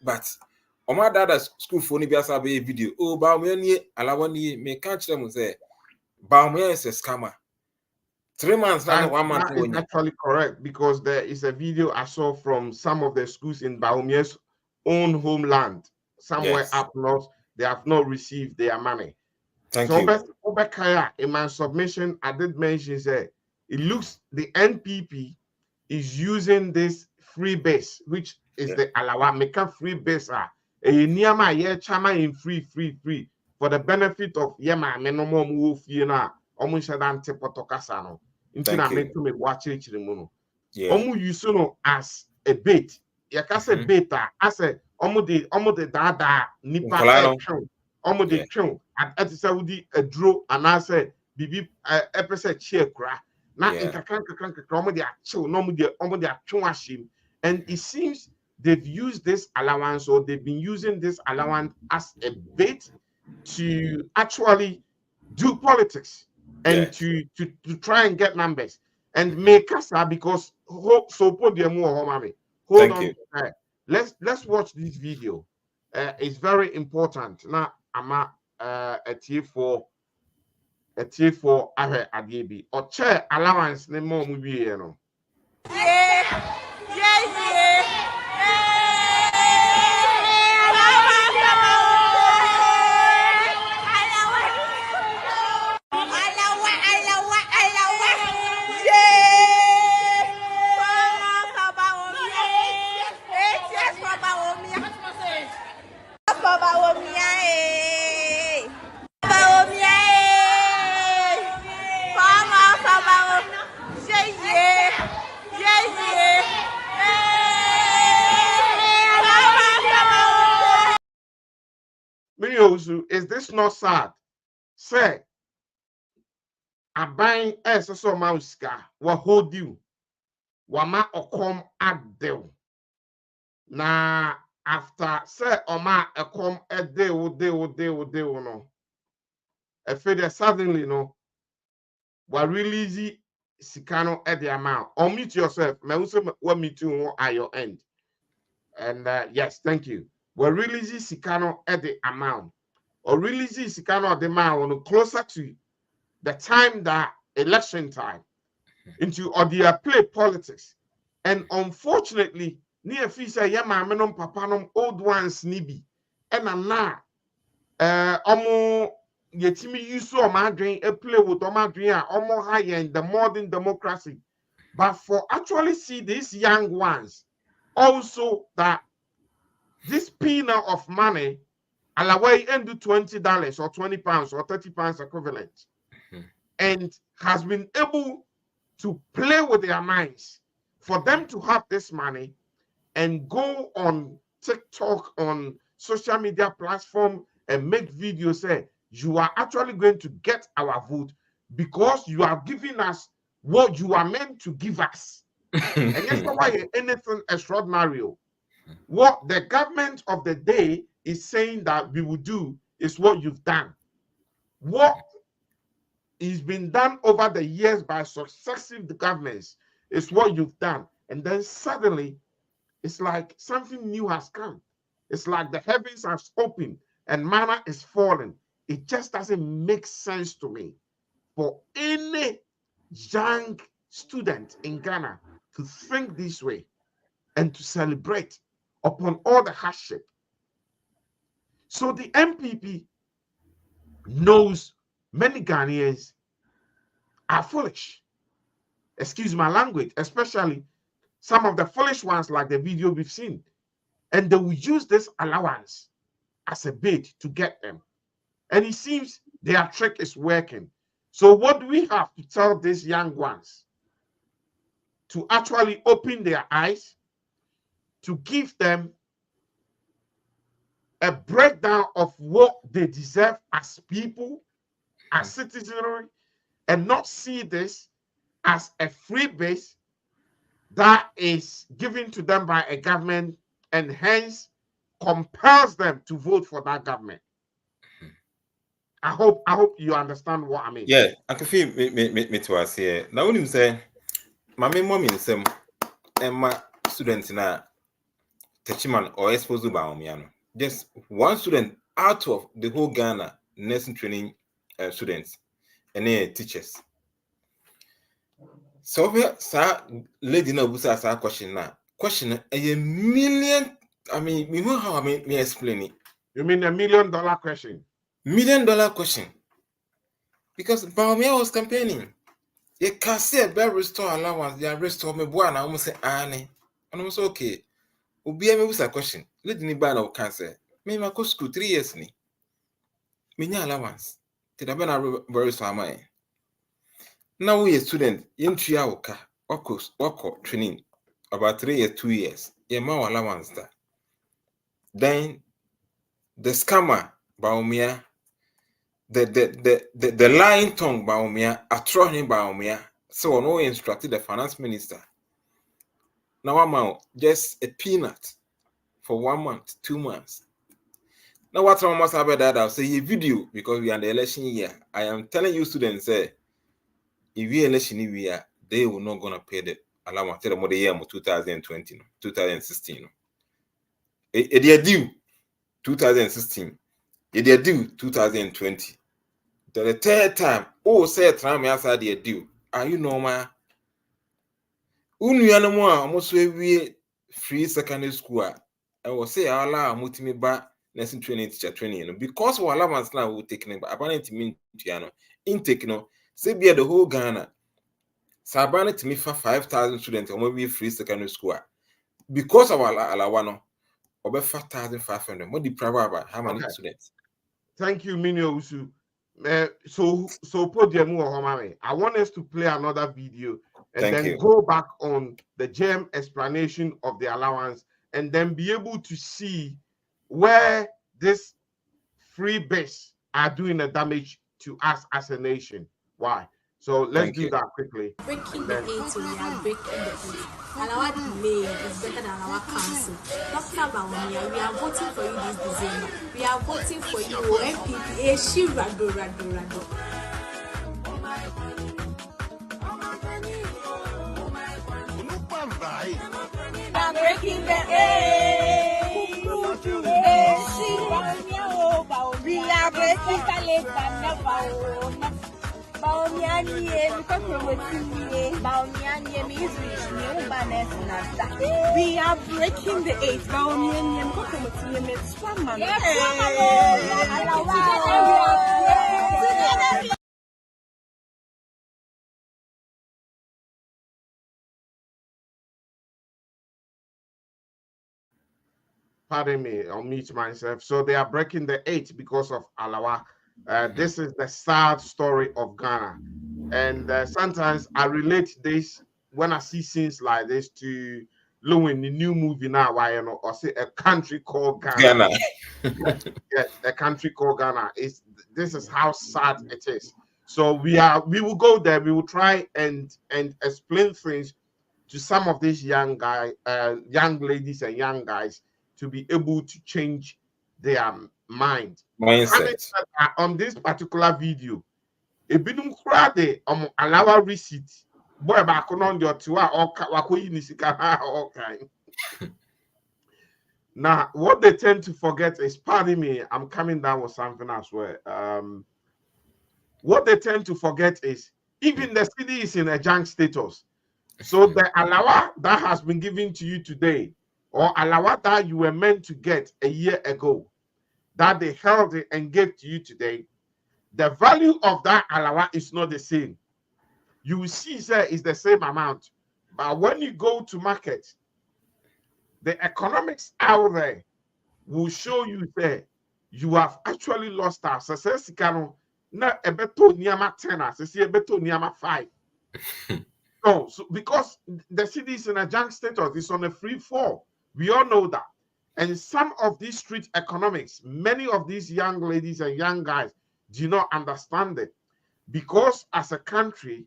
but my dad school for ni biasa be video oh ba me ni allowance ni me catch them say ba me is a scammer 3 months and 1 month. That is actually correct because there is a video I saw from some of the schools in Baumie's own homeland, somewhere up north. They have not received their money. Thank you. In my submission, I did mention that it looks the NPP is using this free base, which is the Alawa Meka free base. Niyama ye chama in free for the benefit of Yema Menomo Mufina. Almost potokasano. Me watch it as a bait. Yakase beta as a the dada nipa the at Saudi a draw and I said bibi episode cheer cra. Not in kakanka no and it seems they've used this allowance, or they've been using this allowance as a bait to actually do politics and to try and get numbers and make us because so put them more mommy. Hold on. Let's watch this video. It's very important. Now I'm a tier for Adiebi or chair allowance ne more movie, you know. Is this not sad? Say, I buying so mauska, what hold you? Wama okom adel. Na after say oma ekom de no. I feel suddenly no. Wa release sikano at the amount. Unmute yourself. Me also want me to at your end. And yes, thank you. We release sikano at the amount. Or release sikano at the amount closer to the time that election time into or they play politics. And unfortunately, near fisa yama menom papanom old ones nibi. And na yetimi use o madrin a play with omadrin omo higher in the modern democracy. But for actually see these young ones, also that this peanut of money alaway into $20 or £20 or £30 equivalent, and has been able to play with their minds for them to have this money and go on TikTok, on social media platform and make videos say, you are actually going to get our vote because you are giving us what you are meant to give us. And that's not why anything extraordinary. What the government of the day is saying that we will do is what you've done. What is been done over the years by successive governments is what you've done. And then suddenly, it's like something new has come. It's like the heavens have opened and manna is falling. It just doesn't make sense to me for any young student in Ghana to think this way and to celebrate upon all the hardship. So the MPP knows many Ghanaians are foolish. Excuse my language, especially some of the foolish ones like the video we've seen. And they will use this allowance as a bait to get them. And it seems their trick is working. So what do we have to tell these young ones? To actually open their eyes, to give them a breakdown of what they deserve as people, as citizenry, and not see this as a free base that is given to them by a government and hence compels them to vote for that government. I hope you understand what I mean. Yeah, I can feel me to us here. Now when you say my main mom in some and my students na Techiman or exposed to just one student out of the whole Ghana nursing training students and teachers. So sir lady no busa sa question now. Question a million. I mean, you know how I mean me explain it. You mean $1 million question? $1 million question. Because Baumia was campaigning. You can say better restore allowance, they restore me boy and I almost say Annie. And I was okay. Ubi me was a question. Let me buy no cancer. Me my go school 3 years ni. Me allowance. Did I be very so am I? Now we a student in Triaoka, work training about 3 years, 2 years. Yeah, more allowance that. Then the scammer Baumia, the lying tongue Baumia, attracting Baumia, so no instructed the finance minister. Now I'm out just a peanut for 1 month, 2 months. Now what I must have that I'll say a video because we are in the election year. I am telling you students, if we election year, they will not gonna pay the allowance till the year 2020, 2016. It is due 2016. It is due 2020. The third time, oh, say time outside the due. Are you normal? Unuanamo almost we free secondary school. I will say Allah mutimi ba nursing training teacher training. Because we allowance now we taking but apparently mean intake no say be the whole Ghana. Sabana to me for 5,000 students or maybe free secondary school. Because of our alawano over 4,500. What the private about how many students? Thank you, Minio Usu. So podium, I want us to play another video and then go back on the gem explanation of the allowance and then be able to see where this free base are doing the damage to us as a nation. Why? So let's do that quickly. Breaking the 8, we are breaking the 8. And our delay is better than our council. Dr. Bawumia, we are voting for you this December. We are voting for you, MPP. She rado. I'm breaking the 8. We are breaking the 8. We are breaking the 8. Pardon me, I'll mute myself. So they are breaking the 8 because of Alawa. This is the sad story of Ghana. And sometimes I relate this when I see scenes like this to Lewin, the new movie now, or say A Country Called Ghana. Yes, A Country Called Ghana. This is how sad it is. So we will go there. We will try and explain things to some of these young ladies and young guys to be able to change their mindset. On this particular video, ebinum kura de allow receipt boy back on your tour or now what they tend to forget is, pardon me, I'm coming down with something as well. What they tend to forget is even the city is in a junk status. So the alawa that has been given to you today, or alawa that you were meant to get a year ago, that they held it and gave to you today, the value of that alawa is not the same. You will see, sir, is the same amount. But when you go to market, the economics out there will show you that you have actually lost our success. Na ebeto niyama 10, ebeto niyama 5. So because the city is in a junk status, it's on a free fall. We all know that. And some of these street economics, many of these young ladies and young guys do not understand it. Because as a country,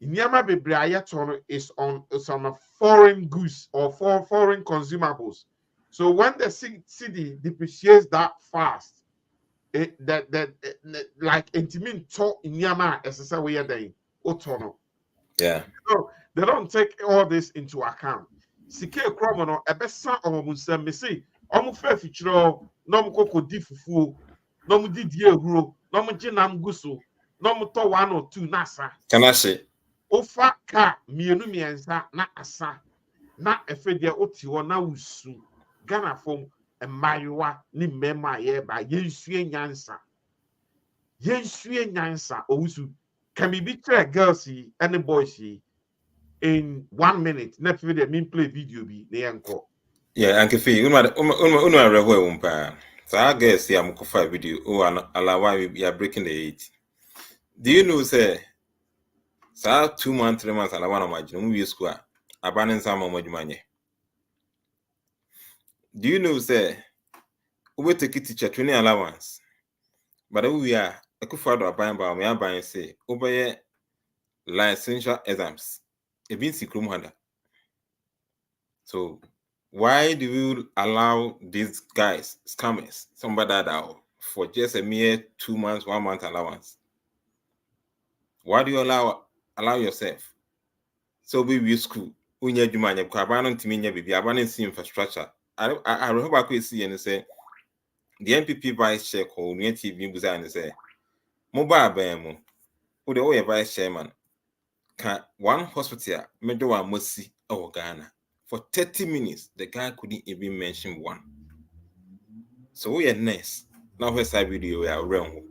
Nyama Bebriayaton is on a foreign goods or foreign consumables. So when the city depreciates that fast, like intimate talk in Nyama as a way they otono. Yeah. So they don't take all this into account. Sike kromono ebesa omunsem me say omu fa fichiro no mu kokodi fufuo no mu didi ehuro no mu ginam guso no mu to 1 or 2 nasa Can I say ofa ka mienu miensa na asa na efede oti wo na usu Ghana fom emayewa ni mema ye ba yensue nyansa owusu can be tell girls and boys in 1 minute. Next video, me play video be the anchor. Yeah, Uncle Fee, so I guess I'm going for video. Oh, allow why we are breaking the 8. Do you know, say, so 2 months, 3 months, and I want to imagine movie school, abandoning some of my money. Do you know, say, we take it teacher training allowance, but we are a good father buying by me, buying say, over licensure exams. A bit secret. So Why do you allow these guys, scammers, somebody that out for just a mere 2 months, 1 month allowance? Why do you allow yourself? So we school. When you do my cabana to me, baby, I see infrastructure. I remember I could see and say the NPP vice chair called me TV design and say mobile bam who the way vice chairman can one hospital medo one must see oh Ghana. For 30 minutes, the guy couldn't even mention one. So we are nice. Now where's that video we are wrong?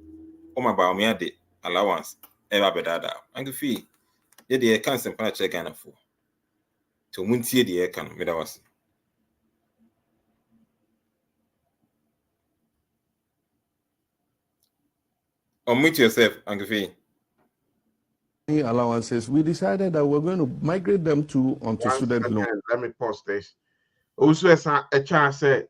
Oh my about me the allowance ever better. And the fee. Yeah, the can't simply check Ghana for. To Muntie the air can with us. Unmute yourself, Uncle Fee. Allowances, we decided that we're going to migrate them onto student loan. Let me pause this. Also, as a chance said,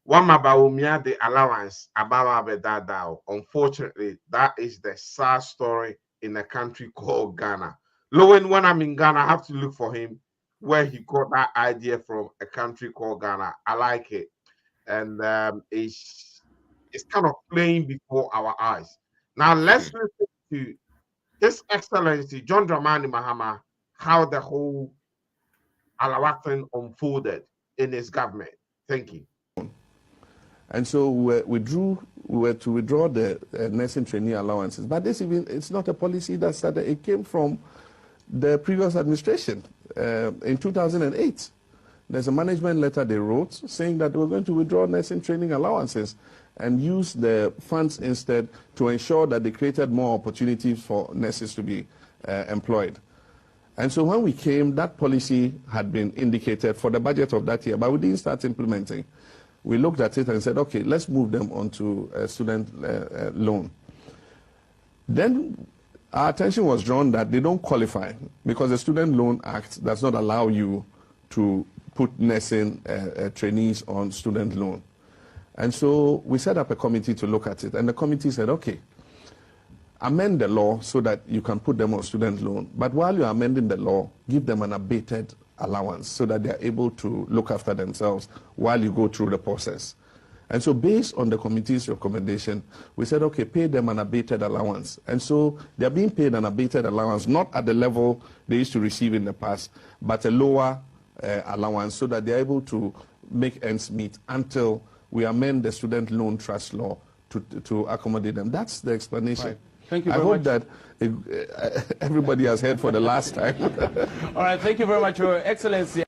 one about the allowance about that. Unfortunately, that is the sad story in a country called Ghana. Lowen, when I'm in Ghana, I have to look for him where he got that idea from. A country called Ghana. I like it, and it's kind of playing before our eyes. Now let's listen to His Excellency John Dramani Mahama, how the whole Alawatan unfolded in his government. Thank you. And so we were to withdraw the nursing trainee allowances. But it's not a policy that started. It came from the previous administration in 2008. There's a management letter they wrote saying that we're going to withdraw nursing training allowances and use the funds instead to ensure that they created more opportunities for nurses to be employed. And so when we came, that policy had been indicated for the budget of that year, but we didn't start implementing. We looked at it and said, okay, let's move them onto a student loan. Then our attention was drawn that they don't qualify because the Student Loan Act does not allow you to put nursing trainees on student loan. And so we set up a committee to look at it, and the committee said, okay, amend the law so that you can put them on student loan, but while you're amending the law, give them an abated allowance so that they're able to look after themselves while you go through the process. And so based on the committee's recommendation, we said, okay, pay them an abated allowance. And so they're being paid an abated allowance, not at the level they used to receive in the past, but a lower allowance so that they're able to make ends meet until we amend the student loan trust law to accommodate them. That's the explanation. Right. Thank you I very hope much. that everybody has heard for the last time. All right, thank you very much, Your Excellency.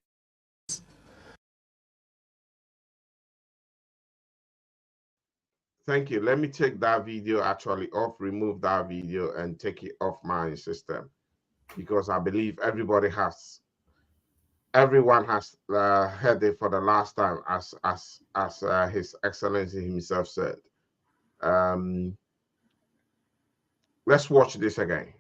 Thank you. Let me take that video actually off, remove that video and take it off my system, because I believe everyone has heard it for the last time, as His Excellency himself said. Let's watch this again.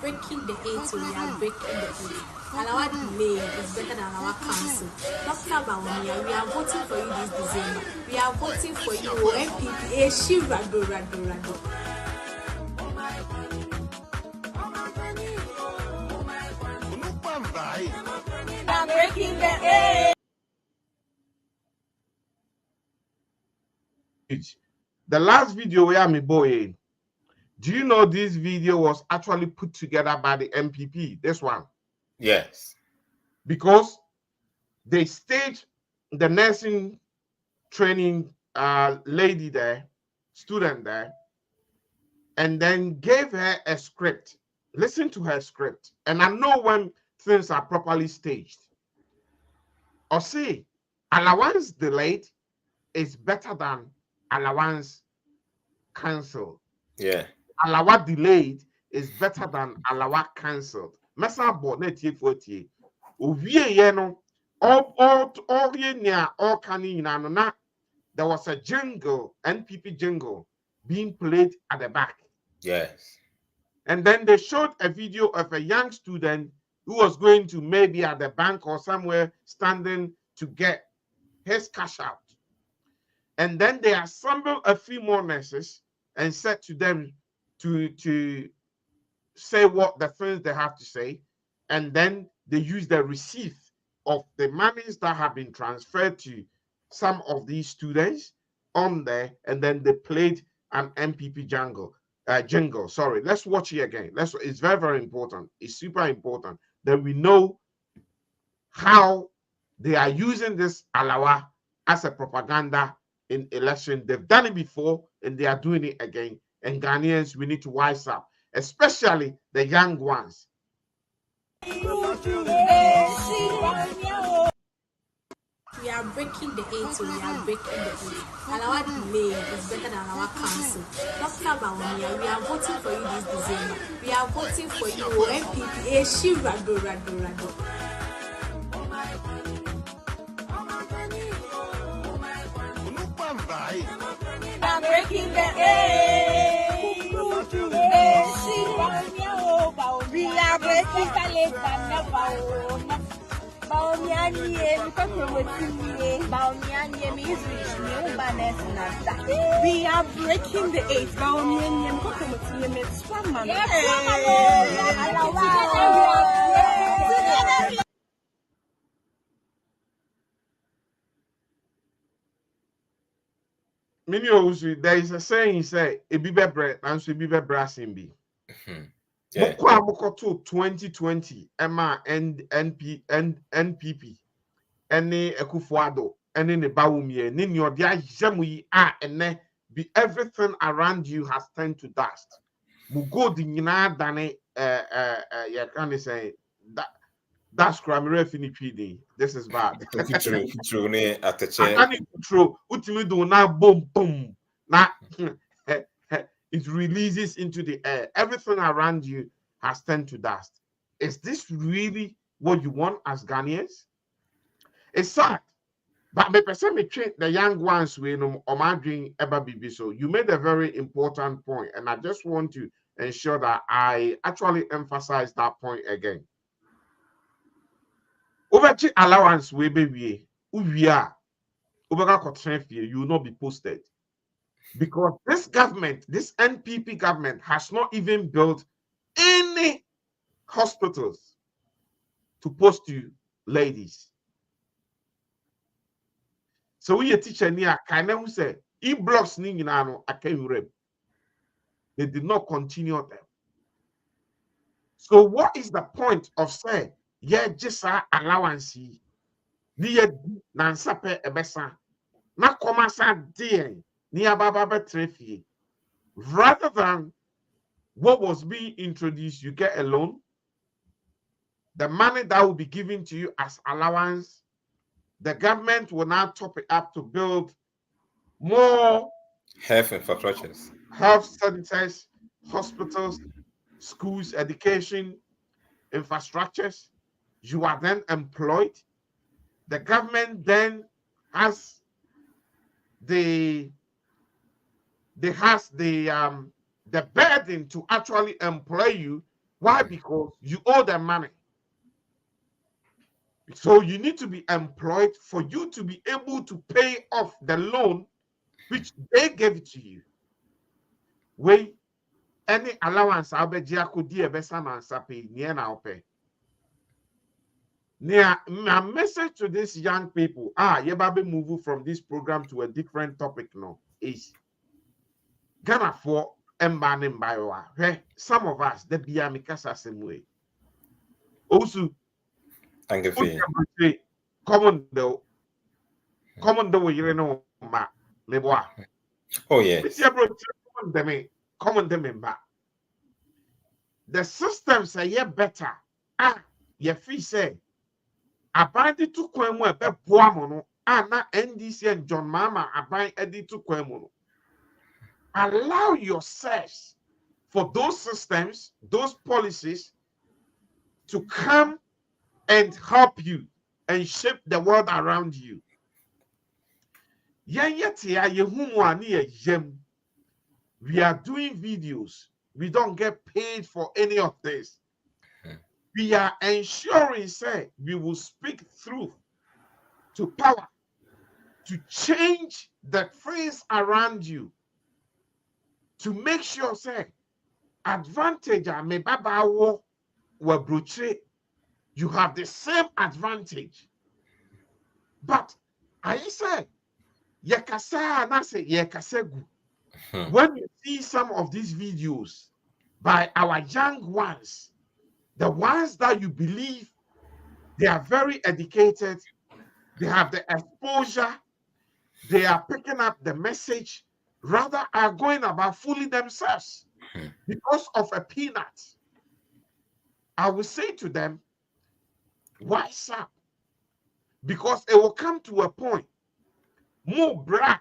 Breaking the 8, we are breaking the 8. And our delay is better than our council. Dr. Bawumia, we are voting for you this December. We are voting for you, MPP. She rado. We are breaking the 8. The last video where I'm boy. Do you know this video was actually put together by the MPP? This one. Yes. Because they staged the nursing training lady there, student there, and then gave her a script. Listen to her script. And I know when things are properly staged. or say allowance delayed is better than allowance cancelled. Yeah. Allowance delayed is better than allowance cancelled. Mesa bo na tie 40. Owie ye no all canning na there was a jingle, NPP jingle, being played at the back. Yes. And then they showed a video of a young student who was going to maybe at the bank or somewhere standing to get his cash out. And then they assembled a few more nurses and said to them to say what the things they have to say. And then they used the receipt of the monies that have been transferred to some of these students on there, and then they played an MPP jingle. Sorry, let's watch it again. It's very, very important. It's super important that we know how they are using this alawa as a propaganda in election. They've done it before and they are doing it again. And Ghanaians, we need to wise up, especially the young ones. We are breaking the 8, so we are breaking the 8. And our delay is better than our council. Dr. Bawumia, we are voting for you this December. We are voting for you, MPP. She rado. We are breaking the 8. We are breaking the 8. We are breaking the 8. There is a saying say ebibe bread and so ebibe brassing be. 2020 Emma and NPP any Ekufuado any ne Bawumia nin your dia jamu and be everything around you has turned to dust. Mugo di nyina dane ya can say that's cramere finipidi. This is bad. True ne atache. Ani true utimi do na boom na it releases into the air. Everything around you has turned to dust. Is this really what you want as Ghanaians? It's sad. But me person me treat the young ones we know doing ever be so. You made a very important point, and I just want to ensure that I actually emphasize that point again. Over allowance we be we are over you will not be posted. Because this government, this NPP government, has not even built any hospitals to post you ladies. So we a teacher near Kana who said e-blocks ninginano akayurem. They did not continue them. So what is the point of saying yeah just allowance niye nansape ebesa na komasa die rather than what was being introduced, you get a loan. The money that will be given to you as allowance, the government will now top it up to build more health infrastructures, health centers, hospitals, schools, education, infrastructures. You are then employed. The government then has the burden to actually employ you. Why? Because you owe them money. So you need to be employed for you to be able to pay off the loan which they gave to you. Wait, any allowance I'll be my message to these young people, you baby move from this program to a different topic now, is Ghana for embaning by some of us, the Biamikasa same way. Also, common though, you know, Lebois. Oh, yes. Common them back. The systems are yet better. Your fee say. Abandi to kwemu ebe boamono. Ana NDC and John Mama aban edi to kwemu. Allow yourselves for those systems, those policies to come and help you and shape the world around you. We are doing videos. We don't get paid for any of this. We are ensuring, say, we will speak truth to power to change the things around you, to make sure, say, advantage me baba wo broche, you have the same advantage. But I say, yakasa na say yakasegu. When you see some of these videos by our young ones, the ones that you believe they are very educated, they have the exposure, they are picking up the message, rather are going about fooling themselves because of a peanut. I will say to them, wise up, because it will come to a point, more bra.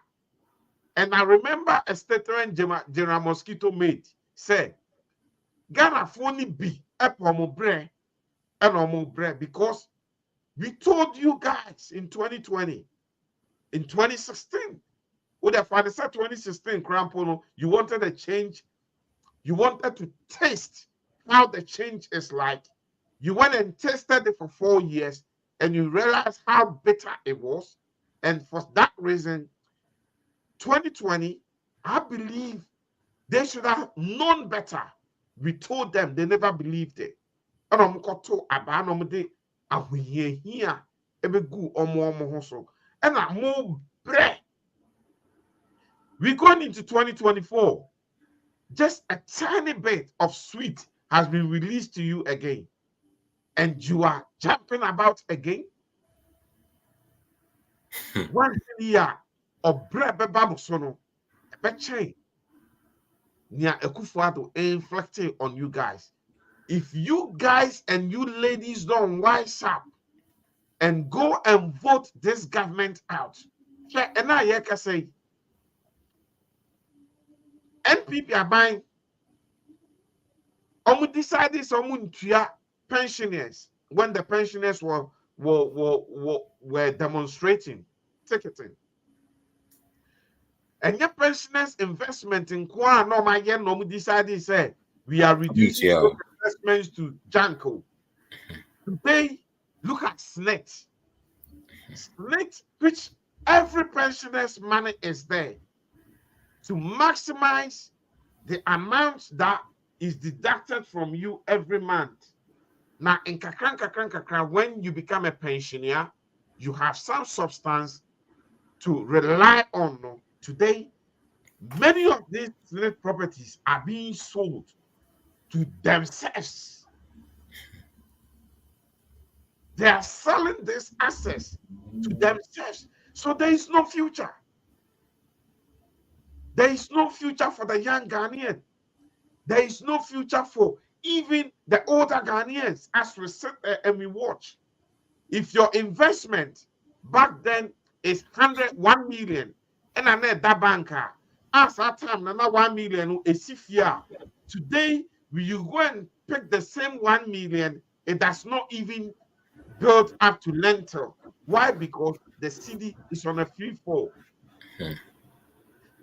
And I remember a statement General Mosquito made, said, Ghana phony be bre and bre, because we told you guys in 2020, in 2016, with the father said 2016, Crampono, you wanted a change, you wanted to taste how the change is like. You went and tested it for 4 years and you realized how bitter it was. And for that reason, 2020, I believe they should have known better. We told them, they never believed it. And I'm going to abanomde ahuye here ebegu omo hoso. And I'm more bread. We're going into 2024. Just a tiny bit of sweet has been released to you again. And you are jumping about again. One year of bread babusono. Beche. Nia Ekufuado inflicting on you guys. If you guys and you ladies don't wise up and go and vote this government out, and I can say NPP are buying. Decided someone to pensioners when the pensioners were demonstrating, ticketing. And your pensioners' investment in Kwa no my yen no decided say we are reducing those investments to Janko. Today, look at SNET. SNET, which every pensioner's money is there to maximize the amount that is deducted from you every month. Now, in kakran, when you become a pensioner, you have some substance to rely on. Today, many of these properties are being sold to themselves. They are selling these assets to themselves. So there is no future. There is no future for the young Ghanaian. There is no future for even the older Ghanaians as we sit there and we watch. If your investment back then is 1 million, and I need that banker, as that time, another 1 million is here. Today, when you go and pick the same 1 million, it does not even build up to lentil. Why? Because the city is on a free fall.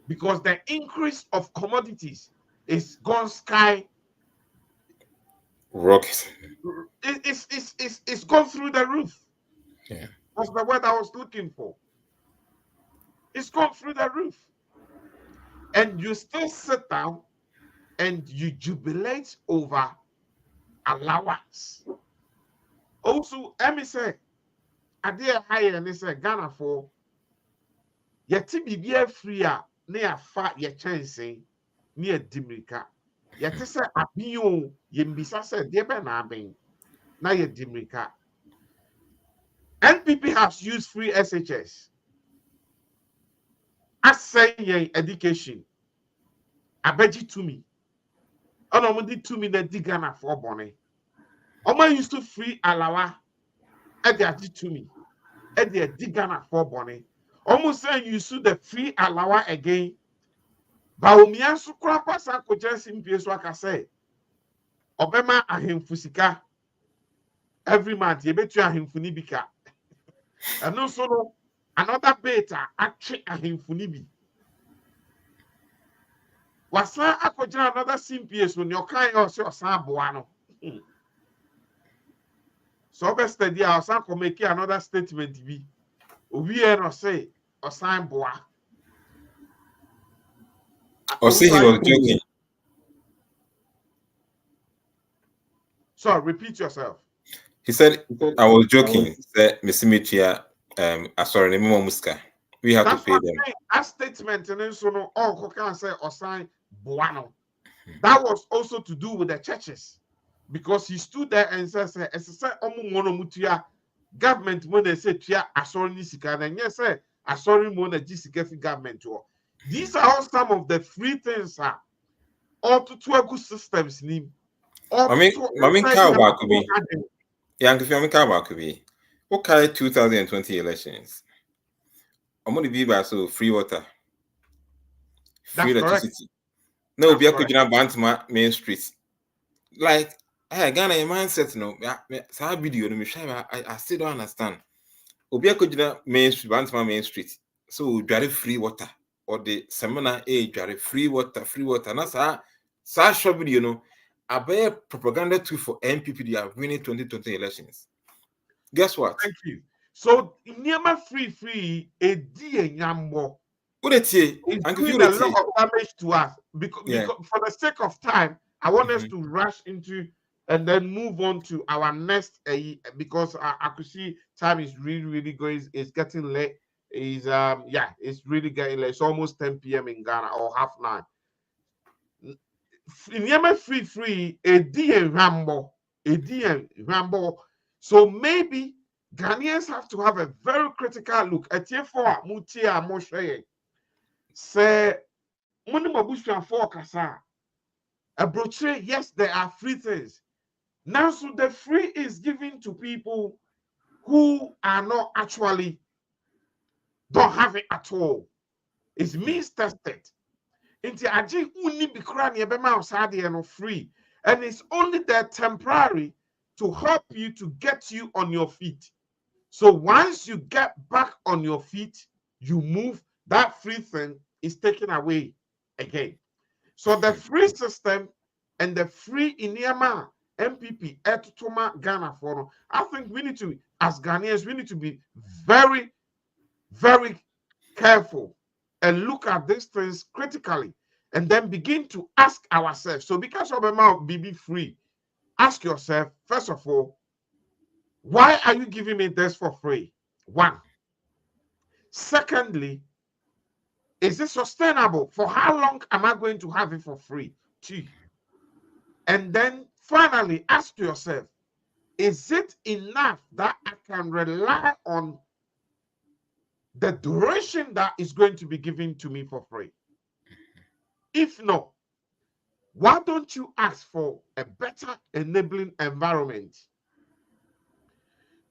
Because the increase of commodities is gone sky rocket. It's gone through the roof. Yeah. That's the word I was looking for. It's gone through the roof. And you still sit down and you jubilate over allowance. Also, let me say, I did hire and they said Ghana for your TBBA free near fat your chance near Dimrika. Yet say Abio Yimbisa said Deben Abing. Now you're Dimrika. NPP has used free SHS. I say education. I bet you to me. I don't want to me that Ghana for Bonnie. Oma used to free Alawa. Edi aji to me. Edi digana for bonnie. Almost saying you sue the free allower again. Baumia sukura pasa ko jensi mpieso aka say. Obema ahemfu sika every month you bet you ahemfu ni bika. And also no, another beta actually ahemfu ni bi. Wasa akojina another CPS when you kind of say osan boano. So best study osan ko make another statement bi. Obi e no say osan boa. Or say he was joking. So repeat yourself. He said I was joking. Said Missimitia sorry, Muska. We have That's to pay what them. I'm saying. That statement and then so no all can say osan boano. That was also to do with the churches. Because he stood there and said, government when they say tia asori nisika, and yes, sir, asori mona jisika government. These are all some of the free things, all to two good systems. Mami Kawa could be. Young Fiona Kawa could be. Okay, 2020 elections. I'm going to be by so free water, free electricity. No, be a could not Bantama Main Street. Like, hey, Ghana, your mindset, no, I video, I still don't understand. Obia could not Main Street, Bantama Main Street. So, dry free water, or the seminar age, dry free water. And that's how short video, I bear propaganda tool for NPP, they are winning 2020 elections. Guess what? Thank you. So, Nyama free, a dear Nyambo. It's doing a lot of damage to us because for the sake of time, I want us to rush into and then move on to our next because I could see time is really going. It's getting late. It's really getting late. It's almost 10 p.m. in Ghana or 9:30. Nyama free a DM Rambo. So maybe Ghanaians have to have a very critical look at for Mutia Moshe. Say, yes, there are free things. Now, so the free is given to people who are not actually don't have it at all. It's means tested. Free, and it's only there temporary to help you to get you on your feet. So once you get back on your feet, you move, that free thing is taken away again. So the free system and the free Inyama MPP Etutuma Ghana Forum, I think we need to, as Ghanaians, we need to be very, very careful and look at these things critically and then begin to ask ourselves. So because of the amount BB free, ask yourself, first of all, why are you giving me this for free? One. Secondly, is it sustainable? For how long am I going to have it for free? 2. And then finally, ask yourself, is it enough that I can rely on the duration that is going to be given to me for free? If not, why don't you ask for a better enabling environment?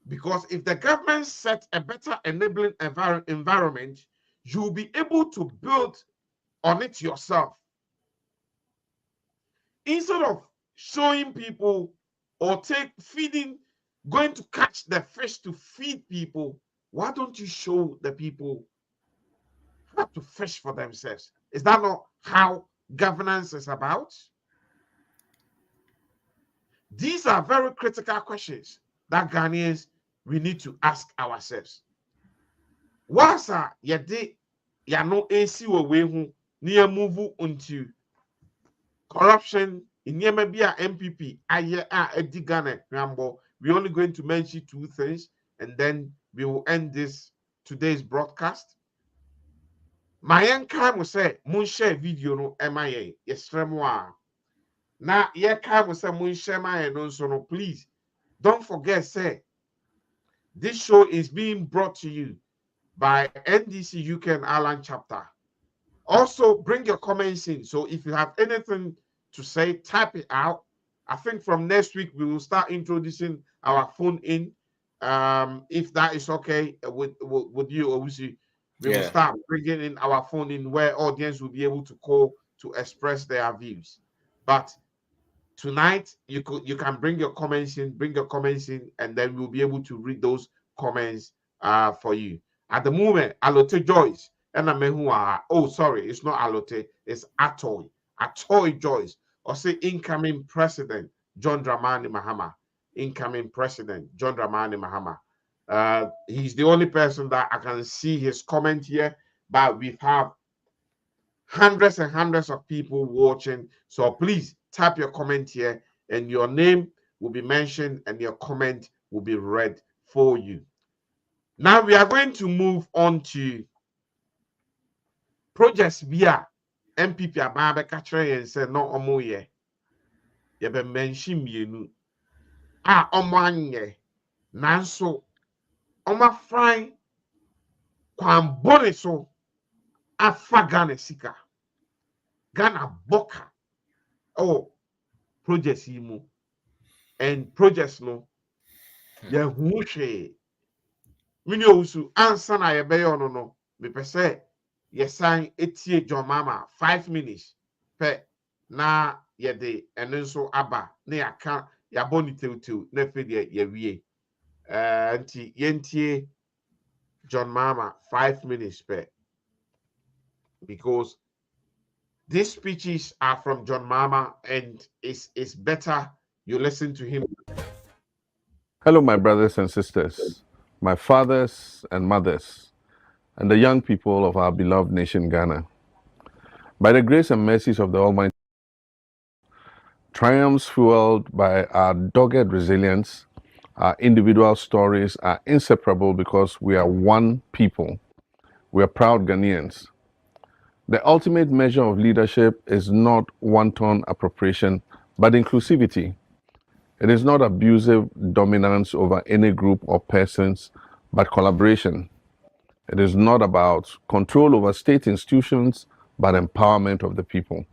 Because if the government sets a better enabling environment, you'll be able to build on it yourself. Instead of showing people or going to catch the fish to feed people, why don't you show the people how to fish for themselves? Is that not how governance is about? These are very critical questions that Ghanaians, we need to ask ourselves. What's yade no AC we hu near move into corruption in Yemabia MPP Edi Ghana Rambo? We're only going to mention 2 things and then we will end today's broadcast. Mayanka will say mun share video no MIA yestremwa. Na yeka will say mun share my no so no, please don't forget say this show is being brought to you by NDC UK and Ireland chapter. Also, bring your comments in. So if you have anything to say, type it out. I think from next week, we will start introducing our phone in. if that is okay with you, obviously, we will start bringing in our phone in where audience will be able to call to express their views. But tonight, you can bring your comments in, and then we'll be able to read those comments for you. At the moment, Alote Joyce and oh, sorry, it's not Alote, it's Atoy Joyce, or say incoming president John Dramani Mahama. Incoming president John Dramani Mahama. He's the only person that I can see his comment here, but we have hundreds and hundreds of people watching. So please type your comment here, and your name will be mentioned and your comment will be read for you. Now we are going to move on to projects via MPP Ababe Katre and say no omoye. Yebe mention mienu. Omanye. Nanso Oma fine kwan bone so afa Ghana sika. Ghana boka. Oh, projects yimu. And projects no. Ye hushe. Mini osu ansa na yebe yono no. Me pese ye sign etie John Mama 5 minutes. Pe na ye de enenso aba. Ne yaka yaboni teutu. Ne fe ye wie. Anti yentie John Mama 5 minutes per, because these speeches are from John Mama and it's better you listen to him. Hello, my brothers and sisters, my fathers and mothers, and the young people of our beloved nation, Ghana. By the grace and mercies of the Almighty, triumphs fueled by our dogged resilience, our individual stories are inseparable because we are one people. We are proud Ghanaians. The ultimate measure of leadership is not wanton appropriation, but inclusivity. It is not abusive dominance over any group or persons, but collaboration. It is not about control over state institutions, but empowerment of the people.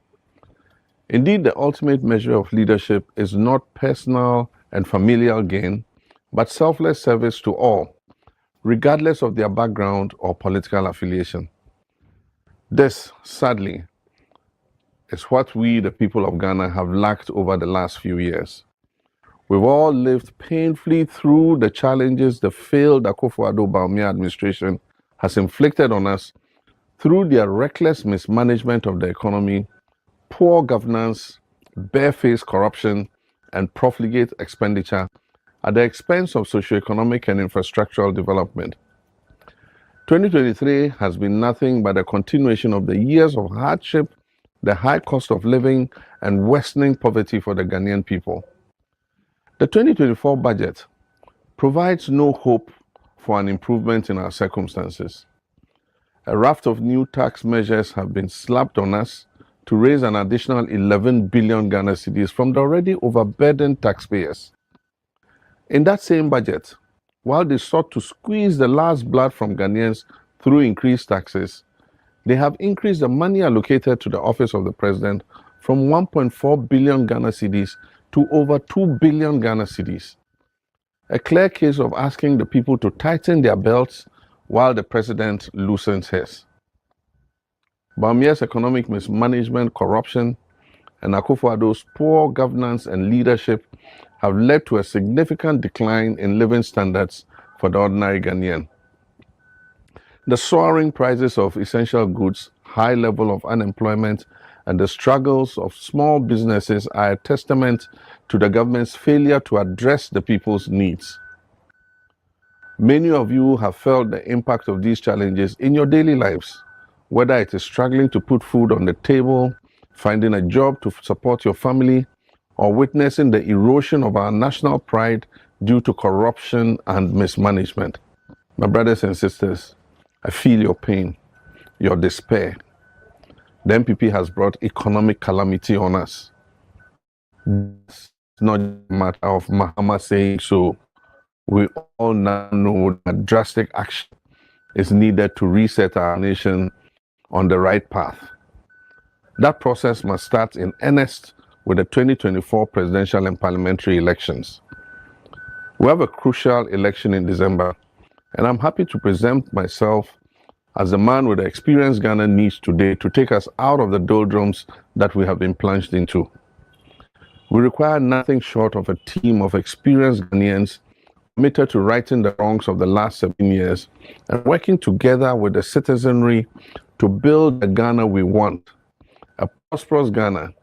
Indeed, the ultimate measure of leadership is not personal and familial gain, but selfless service to all, regardless of their background or political affiliation. This, sadly, is what we, the people of Ghana, have lacked over the last few years. We've all lived painfully through the challenges the failed Akufo-Addo Bawumia administration has inflicted on us through their reckless mismanagement of the economy, poor governance, barefaced corruption, and profligate expenditure at the expense of socioeconomic and infrastructural development. 2023 has been nothing but a continuation of the years of hardship, the high cost of living, and worsening poverty for the Ghanaian people. The 2024 budget provides no hope for an improvement in our circumstances. A raft of new tax measures have been slapped on us to raise an additional 11 billion Ghana cedis from the already overburdened taxpayers. In that same budget, while they sought to squeeze the last blood from Ghanaians through increased taxes, they have increased the money allocated to the office of the president from 1.4 billion Ghana cedis to over 2 billion Ghana cedis. A clear case of asking the people to tighten their belts while the president loosens his. Bawumia's economic mismanagement, corruption, and Akufo-Addo's poor governance and leadership have led to a significant decline in living standards for the ordinary Ghanaian. The soaring prices of essential goods, high level of unemployment, and the struggles of small businesses are a testament to the government's failure to address the people's needs. Many of you have felt the impact of these challenges in your daily lives, whether it is struggling to put food on the table, finding a job to support your family, or witnessing the erosion of our national pride due to corruption and mismanagement. My brothers and sisters, I feel your pain, your despair. The MPP has brought economic calamity on us. It's not a matter of Mahama saying so. We all now know that drastic action is needed to reset our nation on the right path. That process must start in earnest with the 2024 presidential and parliamentary elections. We have a crucial election in December, and I'm happy to present myself as the man with the experience Ghana needs today to take us out of the doldrums that we have been plunged into. We require nothing short of a team of experienced Ghanaians committed to righting the wrongs of the last 7 years and working together with the citizenry to build the Ghana we want, a prosperous Ghana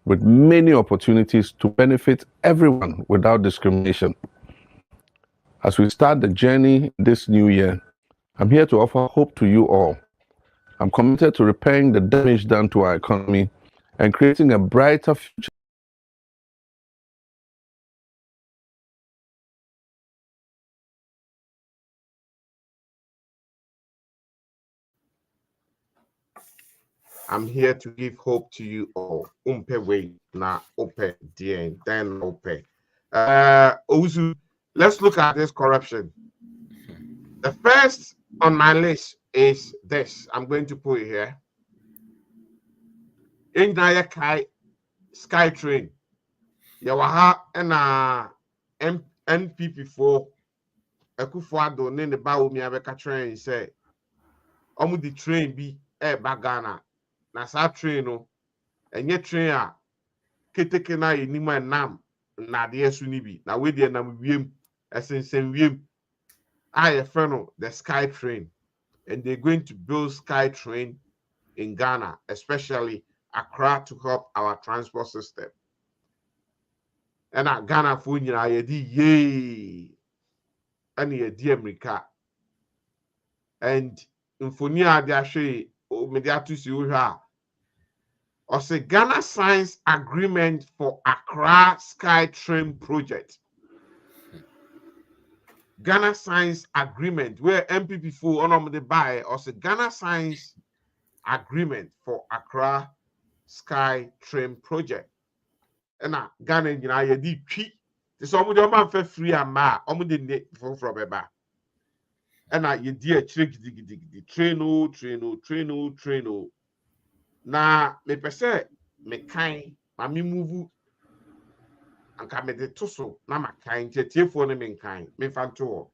with many opportunities to benefit everyone without discrimination. As we start the journey this new year, I'm here to offer hope to you all. I'm committed to repairing the damage done to our economy and creating a brighter future. I'm here to give hope to you all. Umpe we na ope dien then ope. Ozu, let's look at this corruption. The first on my list is this. I'm going to put it here. In Naya Sky Train. Yawaha and NPP4 Ekufuado ne ne ba omi abeka train say omu di train bi bagana. Na sa train no enye train a keteke na enima nam na de esu ni bi na we de nam wiem esensen wiem I friend the Sky Train, and they're going to build Sky Train in Ghana, especially Accra, to help our transport system. And at Ghana for yay and ye America and Infonia Diashe Mediatu Siuha or say Ghana signs agreement for Accra Sky Train project. Ghana signs agreement where MPP4 on the buy or say Ghana signs agreement for Accra Sky Train project. And now Ghana you deep cheap. The some of them for free and ma the from Eba. And now you dear trick the train. Now me per se me kind mami move and come the tussle na my kind for me kind me fan to.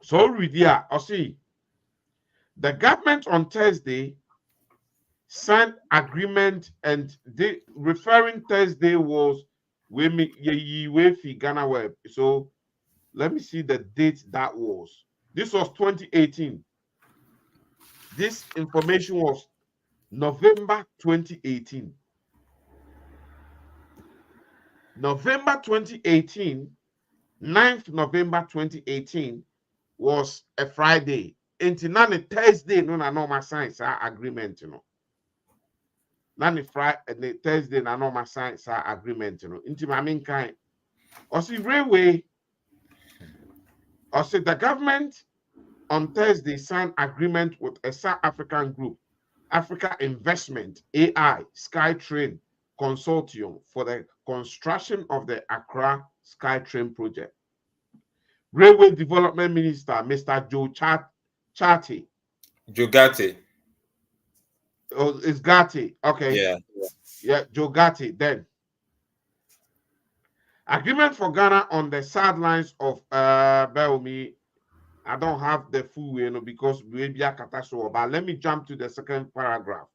So read here, I see the government on Thursday signed agreement, and they referring Thursday was we Ghana Web. So let me see the date that was. This was 2018. This information was November 2018. November 2018, 9th November 2018 was a Friday. Into none Thursday, no normal science agreement, you know. None Friday, Thursday, no normal science agreement, you know. Into my main kind. Or see railway. Or see the government on Thursday signed agreement with a South African group, Africa Investment AI SkyTrain Consortium for the construction of the Accra SkyTrain project. Railway Development Minister, Mr. Joe Gatti. Oh, it's Gatti. Okay. Yeah, Joe Gatti. Then agreement for Ghana on the sidelines of Belmi. I don't have the full because we be a catastrophe. But let me jump to the second paragraph.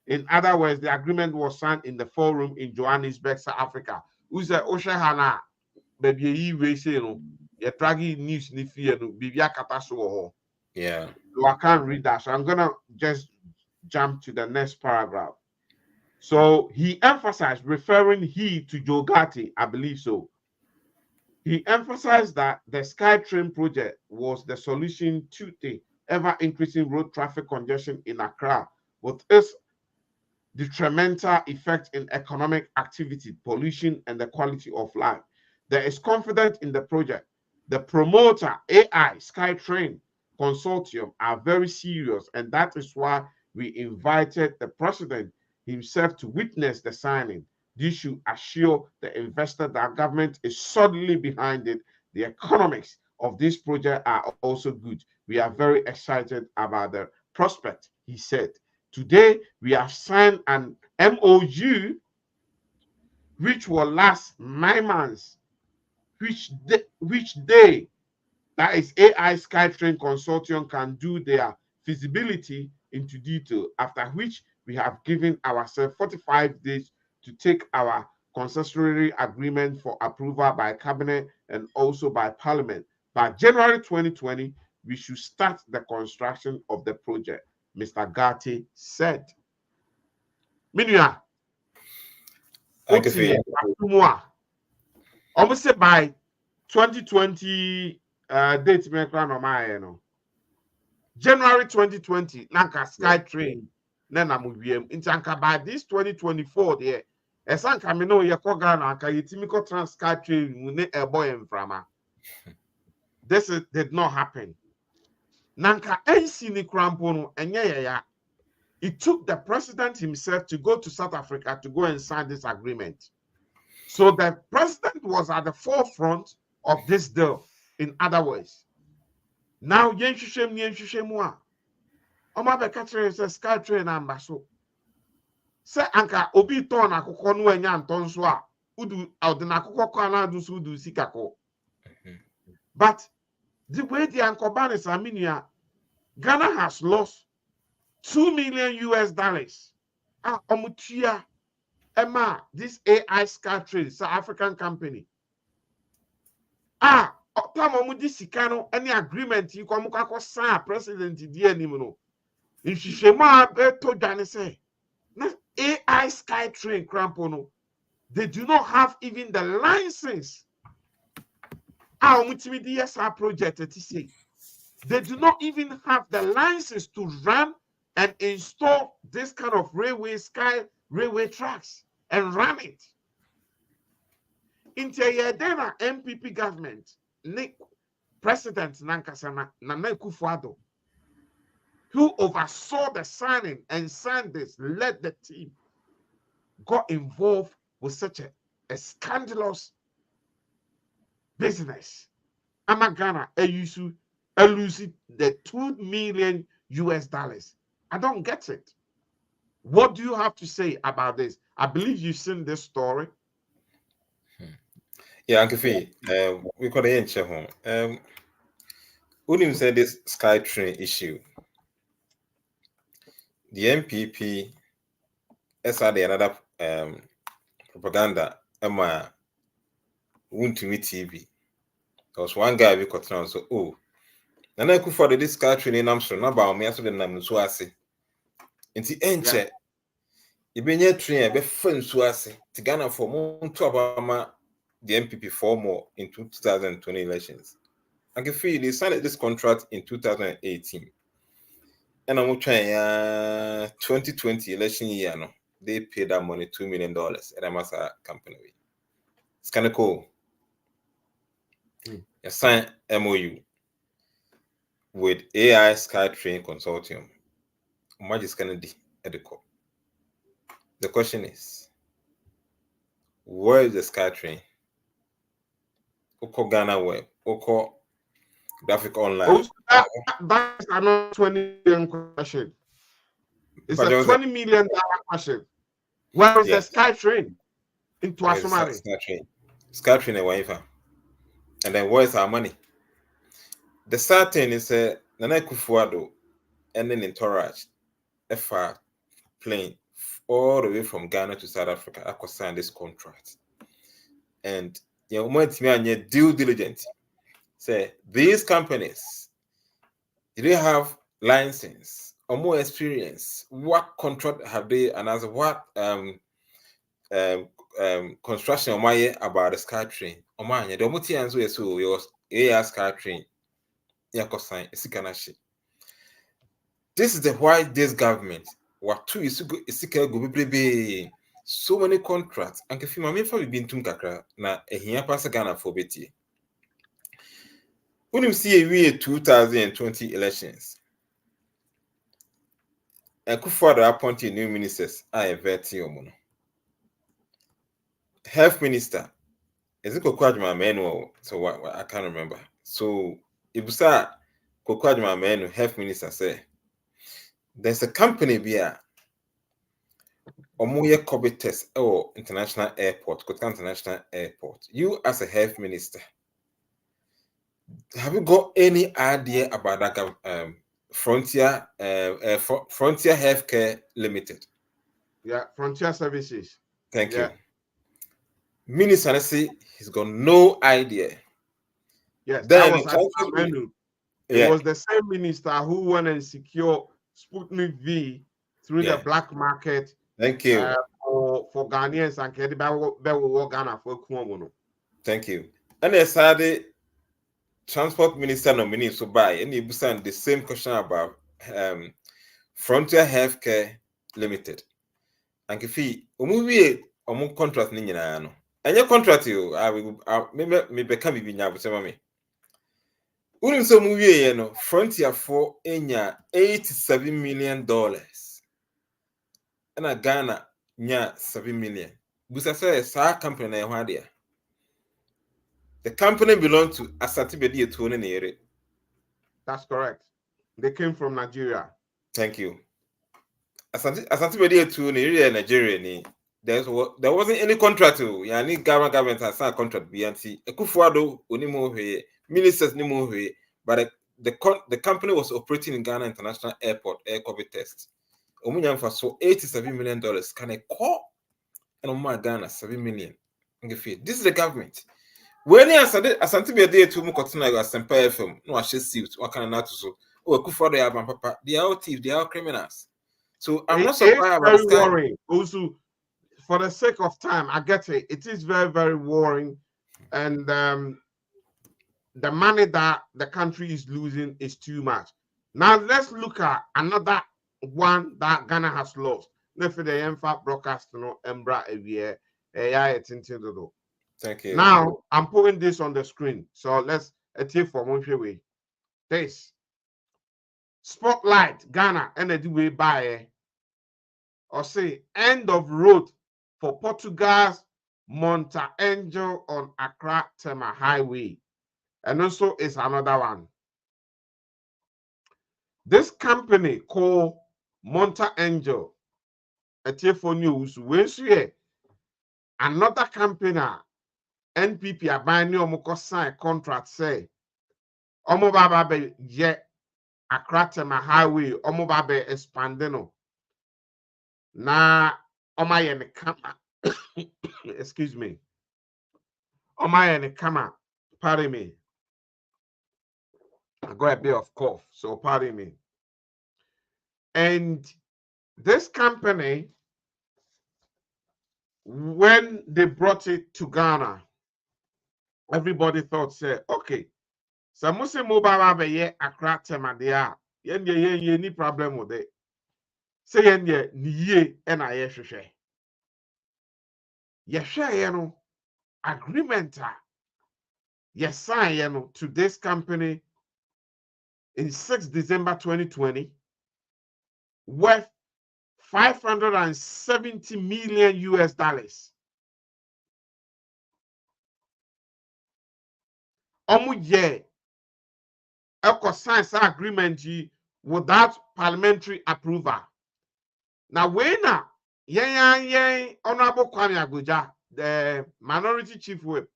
In other words, the agreement was signed in the forum in Johannesburg, South Africa. Who's the Oshahana? Baby, we say no. You're dragging news ni fear no. Be a catastrophe. Yeah. So I can't read that. So I'm gonna just jump to the next paragraph. So he emphasized, referring to Joe Gatti, I believe so. He emphasized that the SkyTrain project was the solution to the ever-increasing road traffic congestion in Accra, with its detrimental effect in economic activity, pollution, and the quality of life. There is confidence in the project. The promoter, AI SkyTrain Consortium, are very serious, and that is why we invited the president himself to witness the signing. This should assure the investor that government is solidly behind it. The economics of this project are also good. We are very excited about the prospect, he said. Today, we have signed an MOU which will last 9 months, which day that is AI SkyTrain Consortium can do their feasibility into detail, after which we have given ourselves 45 days to take our concessionary agreement for approval by cabinet and also by parliament. By January 2020, we should start the construction of the project, Mr. Gatti said. Minua, almost by 2020 date January 2020 nanka SkyTrain na mubiem intanka by this 2024 there esanka me no ye ko Ghana anka yetimi ko trans SkyTrain mu ne ebo emframa. This did not happen. Nanka NC ni krampo no enye ya. It took the president himself to go to South Africa to go and sign this agreement. So the president was at the forefront of this deal. In other words, now yenhwehwem a oma be catcher say SkyTrain ambaso say anka obi ton akoko no anya nton so a udu odina akoko ko ana do so udu sikako. But the way the ankoban is aminia, Ghana has lost $2 million omutia Emma, this AI SkyTrain, South African company. Any agreement you come sign president no. If she shema to Ghana say AI SkyTrain crampono, they do not have even the license. Project they do not even have the license to run and install this kind of railway tracks and run it. Into a MPP government, President Nankasana Nana Akufo-Addo, who oversaw the signing and signed this, led the team, got involved with such a scandalous business. Amagana Eyusu losing the $2 million. I don't get it. What do you have to say about this? I believe you've seen this story. Yeah, Uncle Fee, we got the answer home. Udim said this SkyTrain issue. The MPP, SRD, another propaganda, Emma, won't to meet TV. There was one guy we got around, so, oh, and I could follow this SkyTrain in Amsterdam, about me, as the name so I say. In the end, you been your train, be friends so I say, to Ghana for more to about the MPP for more in 2020 elections. I can feel they signed this contract in 2018. And I'm trying 2020 election year, no, they paid that money $2 million at a master company. It's kind of cool. You sign MOU with AI SkyTrain Consortium. Much is going to be at the core. The question is, where is the SkyTrain? Oko Ghana Web, Oko Graphic Online. That's another $20 million question. It's a $20 million question. Where is the SkyTrain? Into Asomari. SkyTrain and Wi-Fi. And then where's our money? The sad thing is Nana Akufo-Addo and then in Toraj, FR plane all the way from Ghana to South Africa. I could sign this contract. And you want me on your due diligence. Say these companies, do they have license or more experience? What contract have they, and as what construction on my about the SkyTrain? On my the multi answer so your AI SkyTrain. This is the why this government what two is go so many contracts and if you for been tum kakra na ehia pass Ghana for betie. When you see a 2020 elections, Akufo-Addo appointed new ministers are vetting omono. Health minister is it Kokwajima Manuel? So what I can't remember. So Ibusa Kokwajima Manuel, health minister say there's a company here Omoye COVID test or international airport, Kotka International Airport. You as a health minister, have you got any idea about that Frontier Frontier Healthcare Limited? Yeah, Frontier Services. Thank you. Minister say he's got no idea. Yes, then that was it was the same minister who went and secured Sputnik V through the black market. Thank you. For Ghanaians and Ghana for Kuomono. Thank you. And I said the transport minister nominee so by and he sent the same question about Frontier Healthcare Limited. And if he contract ni nyina no. Any contract you me become binya busema me. Unim so movie no Frontier for enya $87 million. And a Ghana nya 7 million. Busa say sa company na ehwa dia. The company belonged to Asante Bedi Etuone Nere. That's correct. They came from Nigeria. Thank you. Asante Bedi Etuone Nere Nigeria ni. There wasn't any contract to yani government has signed contract BNC. Ekufuado onimo hwe, ministers nimo hwe, but the company was operating in Ghana International Airport air COVID test. Omunya for so $87 million can I call and my Ghana $7 million. This is the government. When Asante Bedi Etuone continue as Empire FM, no ashe suit, what kind of not so. Oh, Ekufuado ya papa, they are all thieves, they are criminals. So I'm not surprised about this guy. Also, for the sake of time, I get it. It is very, very worrying. And the money that the country is losing is too much. Now, let's look at another one that Ghana has lost. Broadcast, Thank you. Now, I'm putting this on the screen. So let's take for one way. This Spotlight Ghana and the way by or say end of road for Portugal's Monta Angel on Accra Tema Highway. And also is another one. This company called Monta Angel, a telephone news, when she another company, NPP, are buying new sign contract say, Omo Baba be ye Accra Tema Highway, Omo Baba expandeno. Na Omaya Kama, excuse me. Omaya Kama, pardon me. I got a bit of cough, so pardon me. And this company, when they brought it to Ghana, everybody thought, say, okay, so Muse Mobile be ye Accra Tema there, ye any problem with it. Say yenye niye ena yeshwe. Yeshwe yeno agreement yes sign to this company in 6 December 2020 worth $570 million US. Omuye eko sign agreement without parliamentary approval. Now, when Honorable Kwame Abuja, the minority chief whip,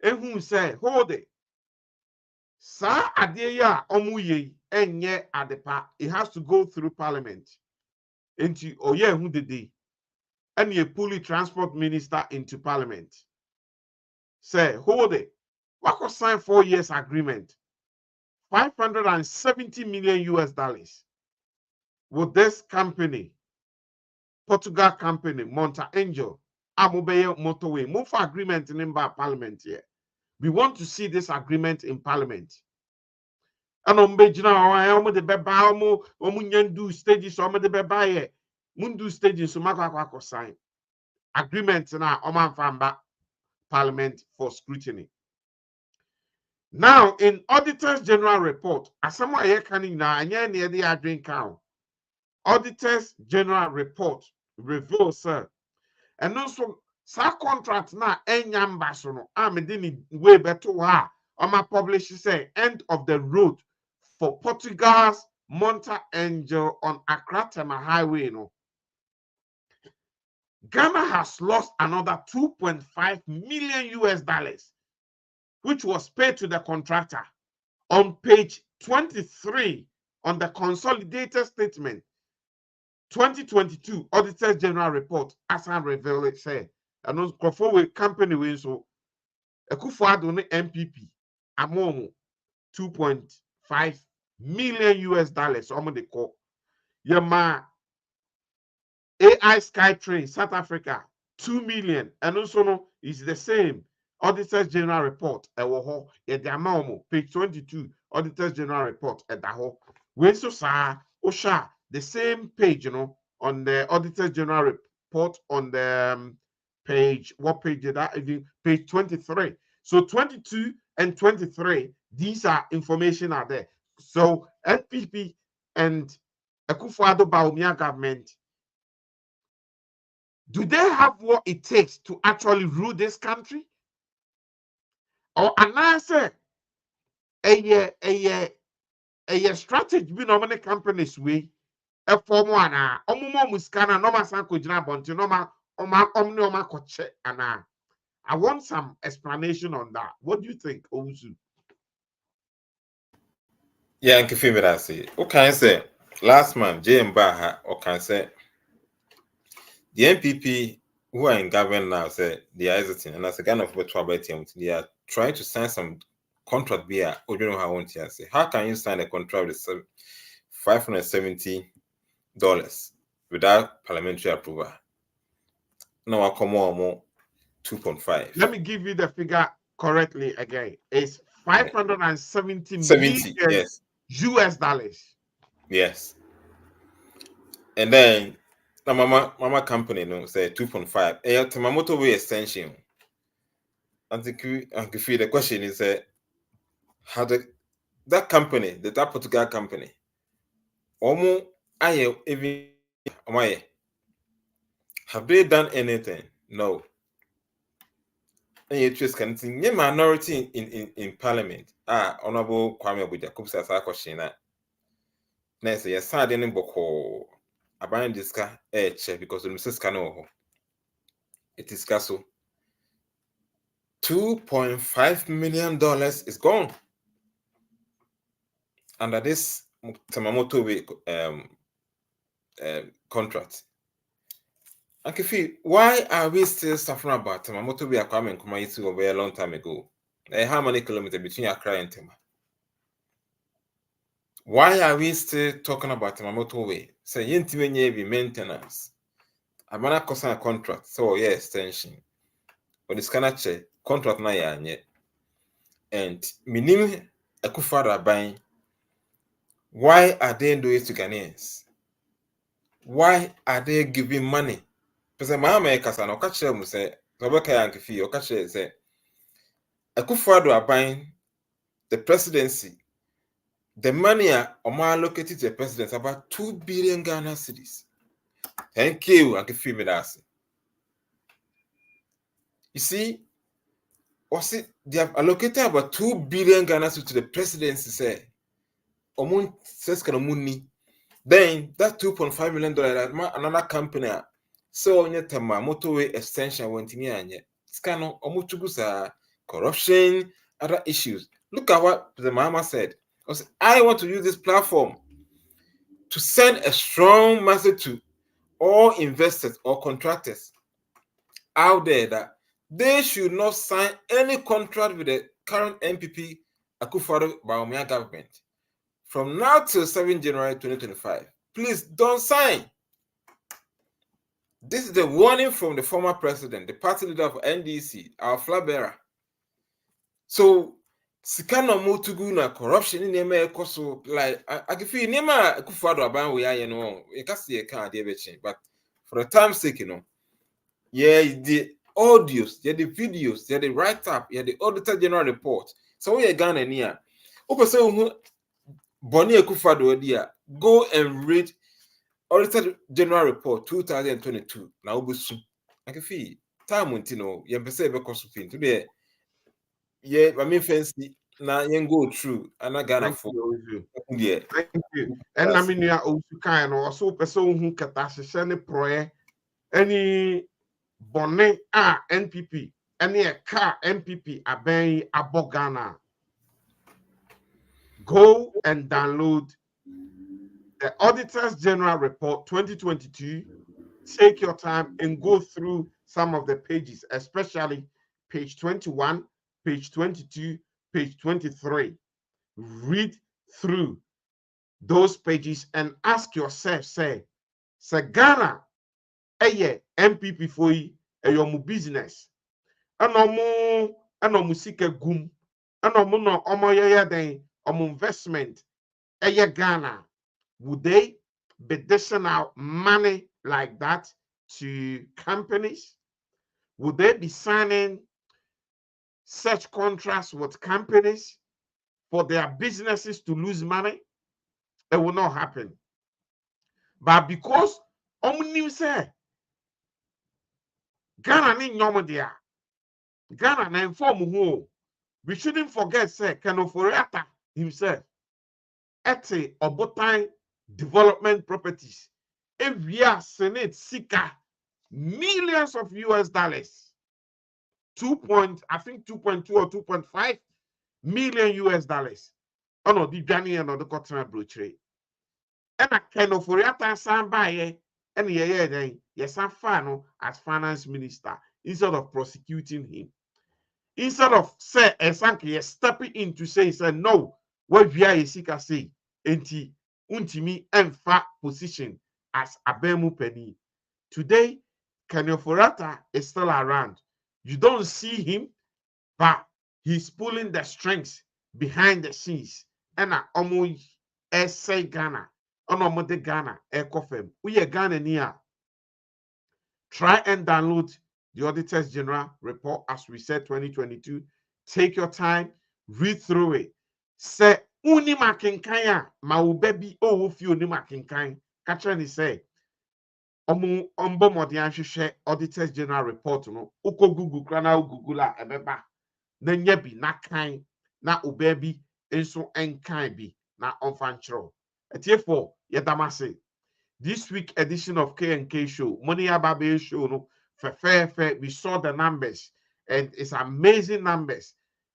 and who say, hold it. Sa adeya omuye enye adepa. It has to go through parliament. Into oye who did and ye pulley transport minister into parliament. Say, hold it. What could sign 4 years agreement? $570 million US. With this company, Portugal company, Monta Angel, Amobeye Motorway, move for agreement in parliament here. We want to see this agreement in parliament. And the beba omunyendu stages the beba mundu stages so makwa sign agreement na oman famba parliament for scrutiny. Now in Auditors General Report, as someone here can now anya near the adrin count. Auditors General Report reveals, sir, and also sa contract na enyamba so no amedini way better wa ama publish say end of the road for Portugal's Monta Angel on Accra Tema Highway no Ghana has lost another 2.5 million US dollars, which was paid to the contractor. On page 23 on the consolidated statement, 2022 Auditor General Report, as I revealed it, said, and those company wins so Akufo-Addo MPP among 2.5 million US dollars. Some they call Yama AI Skytrain South Africa 2 million, and also no is the same. Auditor General Report at the amount page 22 Auditor General Report at the whole. When so sa Osha the same page, on the Auditor General Report on the page, what page did that? Page 23. So 22 and 23, these are information are there. So NPP and Akufo-Addo Bawumia government, do they have what it takes to actually rule this country? Or another a strategy be no many companies we a form one omumo muskana no masanko jina bonti no ma oma koche ana. I want some explanation on that. What do you think, Owusu? Yeah, and Kefi me that say. What can I say? Last month, J.M. Baha, what can I say? The NPP who are in government now say they are hesitating, and as a Ghana for trouble, they are trying to sign some contract via or you know how I want to say. How can you sign a contract with $570 without parliamentary approval? Now I come on more 2.5. Let me give you the figure correctly again. It's 570 million yes. US dollars. Yes. And then the mama company no say 2.5. A motorway extension. And the question is how that company, that Portugal company, have they done anything? No. And you just can see minority in parliament. Honorable Kwame Abuja Kupsa sa question na. Next, yes, sad in Boko. Abayan diska check because the Mrs. Kano. It is castle. $2.5 million is gone under this Tamamoto contract. Akifi, why are we still suffering about Tamamoto Way Kwame Nkrumah over a long time ago? How many kilometers between Accra and Tema? Why are we still talking about Tamamoto Way? Say yintimenye maintenance. Amana kosa contract. So yeah, extension. But this kind of contract na ya nye. And minim Akufo-Addo buying. Why are they doing it to Ghanaians? Why are they giving money? Because my America no catch them say Robeka Yankefi or catch say Akufo-Addo are buying the presidency. The money are allocated to the president about 2 billion Ghana cedis. Thank you, Yankefi Medasi. You see, what's it? They have allocated about 2 billion Ghana cedis to the presidency. Say, Omun says Kanamuni. Then that $2.5 million another company. So on your motorway extension went in here. Scano omuchugusa corruption, other issues. Look at what the mama said. I want to use this platform to send a strong message to all investors or contractors out there that they should not sign any contract with the current NPP Akufo-Addo Bawumia government from now till 7 January 2025. Please don't sign. This is the warning from the former president, the party leader of NDC, our flag bearer. So, Sikano Mutuguna corruption in the Koso, like I can feel Nema Akufo-Addo Aban we are, you can see a can't but for the time's sake, yeah, the audios, yeah, the videos, yeah, the write-up, yeah, the Auditor General Report. So we are Ghana near. Open Boni Akufo-Addo, go and read Auditor General Report 2022. Now Obusu. I can feel time Montino, Yempese Bekosupin today. Yeah, I mean fancy now you go through and I Ghana for yeah. Thank you. And I mean you are also kind of also person who can any Bonne NPP any a car NPP aben abogana. Go and download the Auditors General Report 2022. Take your time and go through some of the pages, especially page 21, page 22, page 23. Read through those pages and ask yourself, say Ghana, MPP for you, your business. Anomu sika gum, anomu no omoyaya den, investment, Ghana. Would they be dishing out money like that to companies? Would they be signing such contracts with companies for their businesses to lose money? It will not happen. But because Omni say Ghana ni nyomodia, Ghana na inform who we shouldn't forget say Kenoforiata himself ete Obotan Development Properties. If we are Senate Sika millions of US dollars, 2.2 or 2.5 million US dollars. Oh no, the Johnny and the cotton brochure. And I can of Foriata San Baye and yes, I'm fan as finance minister instead of prosecuting him. Instead of say Esanki stepping in to say no, what we are Sika say, enti untimi emfa position as Abemu Penny. Today, Kenyoforata is still around. You don't see him, but he's pulling the strings behind the scenes. And Omo say Ghana, Onomode Ghana, Ekofem. We are Ghana near. Try and download the Auditors General Report, as we said, 2022. Take your time, read through it. Say, Uni makinkaya, ma ubebi o ufi uni makinkai. Kachani say, Ombo modian share Auditors General Report no uko Google krana Google a ebeba na nyabi na kan na ubebi enso enkan bi na onfanchro etiefo yedamase. This week edition of K&K show, Money Ababe show no fair we saw the numbers and it's amazing numbers.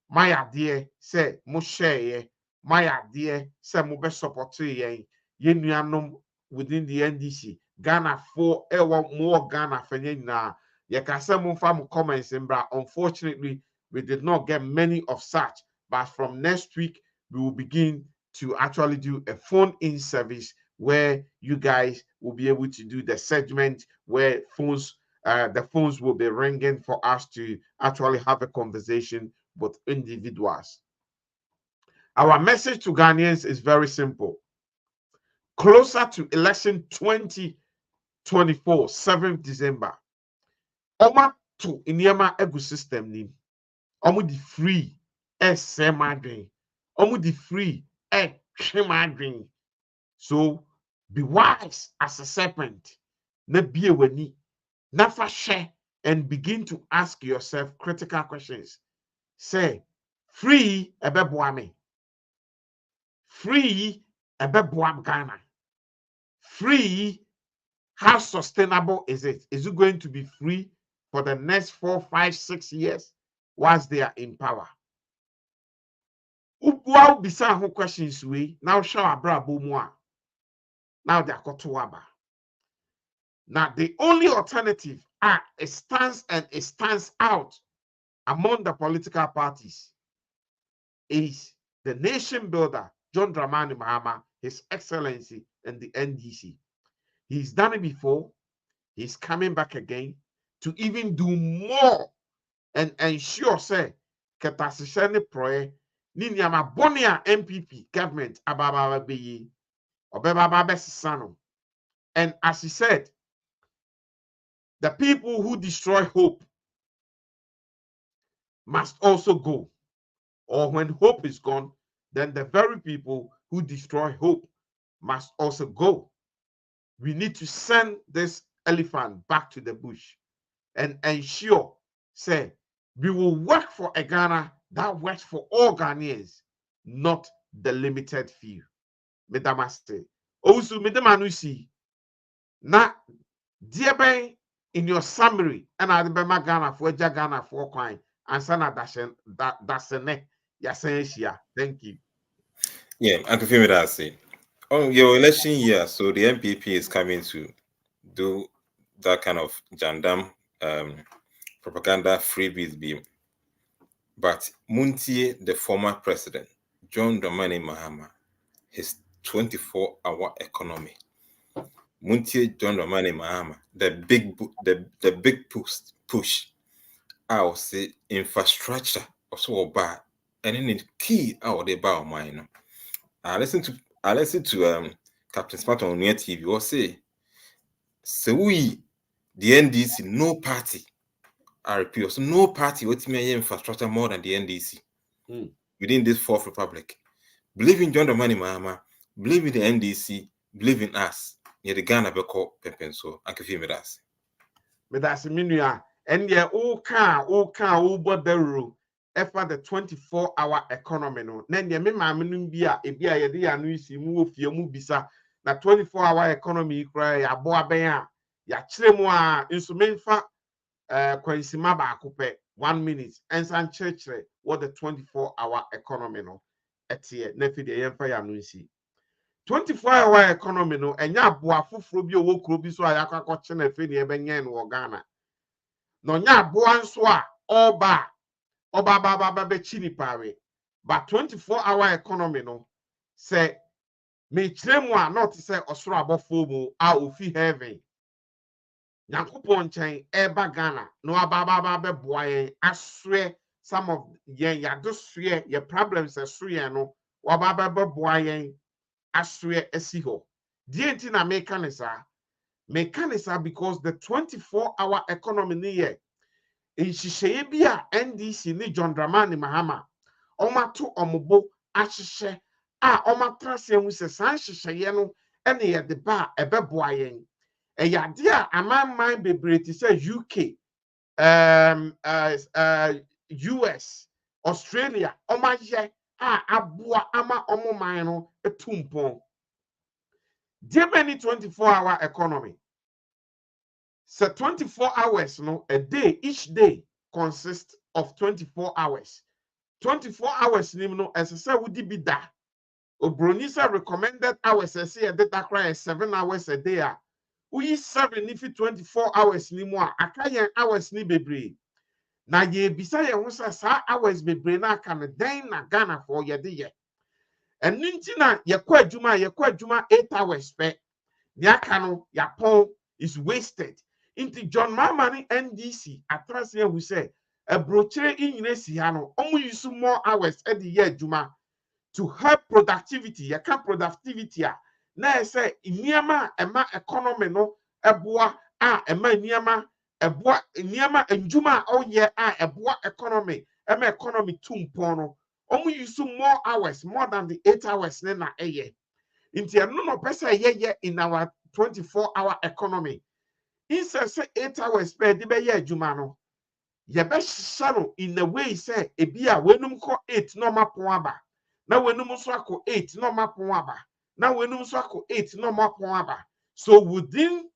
My idea say mo share my idea say mo be support ye nuanom within the NDC. Ghana for more Ghana na yekasem comments in bra. Unfortunately, we did not get many of such, but from next week we will begin to actually do a phone-in service where you guys will be able to do the segment where the phones will be ringing for us to actually have a conversation with individuals. Our message to Ghanaians is very simple. Closer to election 2024, 7th December, Oma to Inyama Egu system ni. Omu di free semadrin. Omu di free shemadrin. So be wise as a serpent. Ne be weni. Nafa share and begin to ask yourself critical questions. Say, free ebeboame. Free ebeboam Ghana. Free, how sustainable is it? Is it going to be free for the next 4, 5, 6 years whilst they are in power? Wow, beside who questions we now show abrabo moi. Now they are kotuaba. Now the only alternative it stands out among the political parties is the nation builder John Dramani Mahama, His Excellency, and the NDC. He's done it before. He's coming back again to even do more and ensure, say, Ketasishani Proye, Ninyama Bonia MPP government, Ababa Beyi, Obeba Sano. And as he said, the people who destroy hope must also go. Or when hope is gone, then the very people who destroy hope must also go. We need to send this elephant back to the bush and ensure, say, we will work for a Ghana that works for all Ghanaians, not the limited few. Medamaste. Also, medamanusi. Na diebe in your summary, and I'll be my Ghana for Ghana for coin and Sana Dasene Yasensia. Thank you. Yeah, I can feel me that say. On your election year, so the MPP is coming to do that kind of jandam propaganda freebies beam. But Muntie, the former president, John Dramani Mahama, his 24-hour economy. Muntie John Dramani Mahama, the big push. I will say infrastructure also bad, and then key out the bar mine. I listen to Captain Smart on Near TV or say we the NDC no party. I repeat, also no party with me infrastructure more than the NDC within this fourth republic. Believe in John Dramani Mahama, believe in the NDC, believe in us. Near the Ghana Beko Pepenso, I can feel me that. But that's a minua, and yeah, all car, but the rule. After the 24-hour economy, no, then the member bia ebia yedi anu si mu ofie mu bisa na 24-hour economy cry ya boa ben ya kire mu a insumenfa kwansima ba akopɛ 1 minute ensan kyerɛkyerɛ what the 24-hour economy no etie na fi de yemfa ya anu si 24-hour economy no enya aboa foforo bi owo kuro bi so a yakakɔ kye na fi ne ebenyen no wɔ Ghana no nya aboa nso a oba chini pare, but 24-hour economy no say me tremwa not say osoro abofo a ofi heaven Nyankopon chen eba Ghana no ababa be boye asre some of yen ya dosre ye problems asre no wababa be boye asre esiho die na mekanisa because the 24-hour economy ni ye Inshishe bia NDC ni John Dramani Mahama omato omobo ahihye a omatrase hu se san hyehyeye no ene ye de ba ebeboa yen eyade a amamman bebreti se UK US Australia omaye a aboa ama omoman no etumpon the many 24-hour economy. So 24 hours, no, a day, each day consists of 24 hours. 24 hours, no, as I said, would be that. Obronisa recommended hours, I say, a data cry 7 hours a day. We 7 if 24 hours ni more. I can't hours ni bebre. Na ye bisa ye wonsa sa hours bebre na kan den na Ghana for ye de. And nintina ye kwa adwuma 8 hours pe. Ya kano ya pon is wasted. Into John Mamani NDC atrase who say a brochure in Yesiano only use more hours at the year Juma to help productivity. You can productivity. Na say niama ema economy no eboa ema niama eboa niama njuma oh yeah eboa economy ema economy tumpono only use more hours more than the 8 hours na eye. Into no person ye in our 24-hour economy. Instead say 8 hours per di be ye adwuma no ye be shano in a way say ebia wenum ko 8 normal pon aba na wenum so akọ 8 normal pon aba na wenum so akọ 8 normal pon aba. So within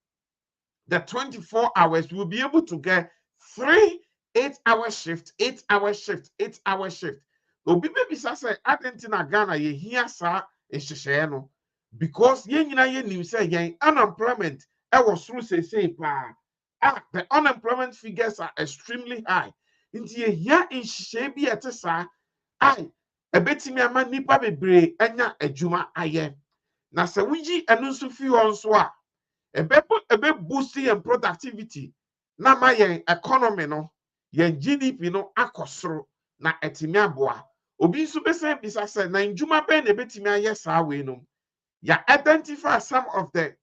the 24 hours we'll be able to get 3 8-hour shift 8-hour shift 8-hour shift. Obi be say adentina Ghana ye hia sa ehyehyɛ no because ye nyina ye nim say yen unemployment was through say the unemployment figures are extremely high. Inti here in Shebi etesa a betimi ama nipa bebre enya adwuma aye. Na se wuji enu nso fi on so a ebe boosting and productivity na ma yen economy no yen GDP no akosoro na etimi aboa. Obi nso be say bisa say na ndwuma be na betimi aye saa we no ya identify some of the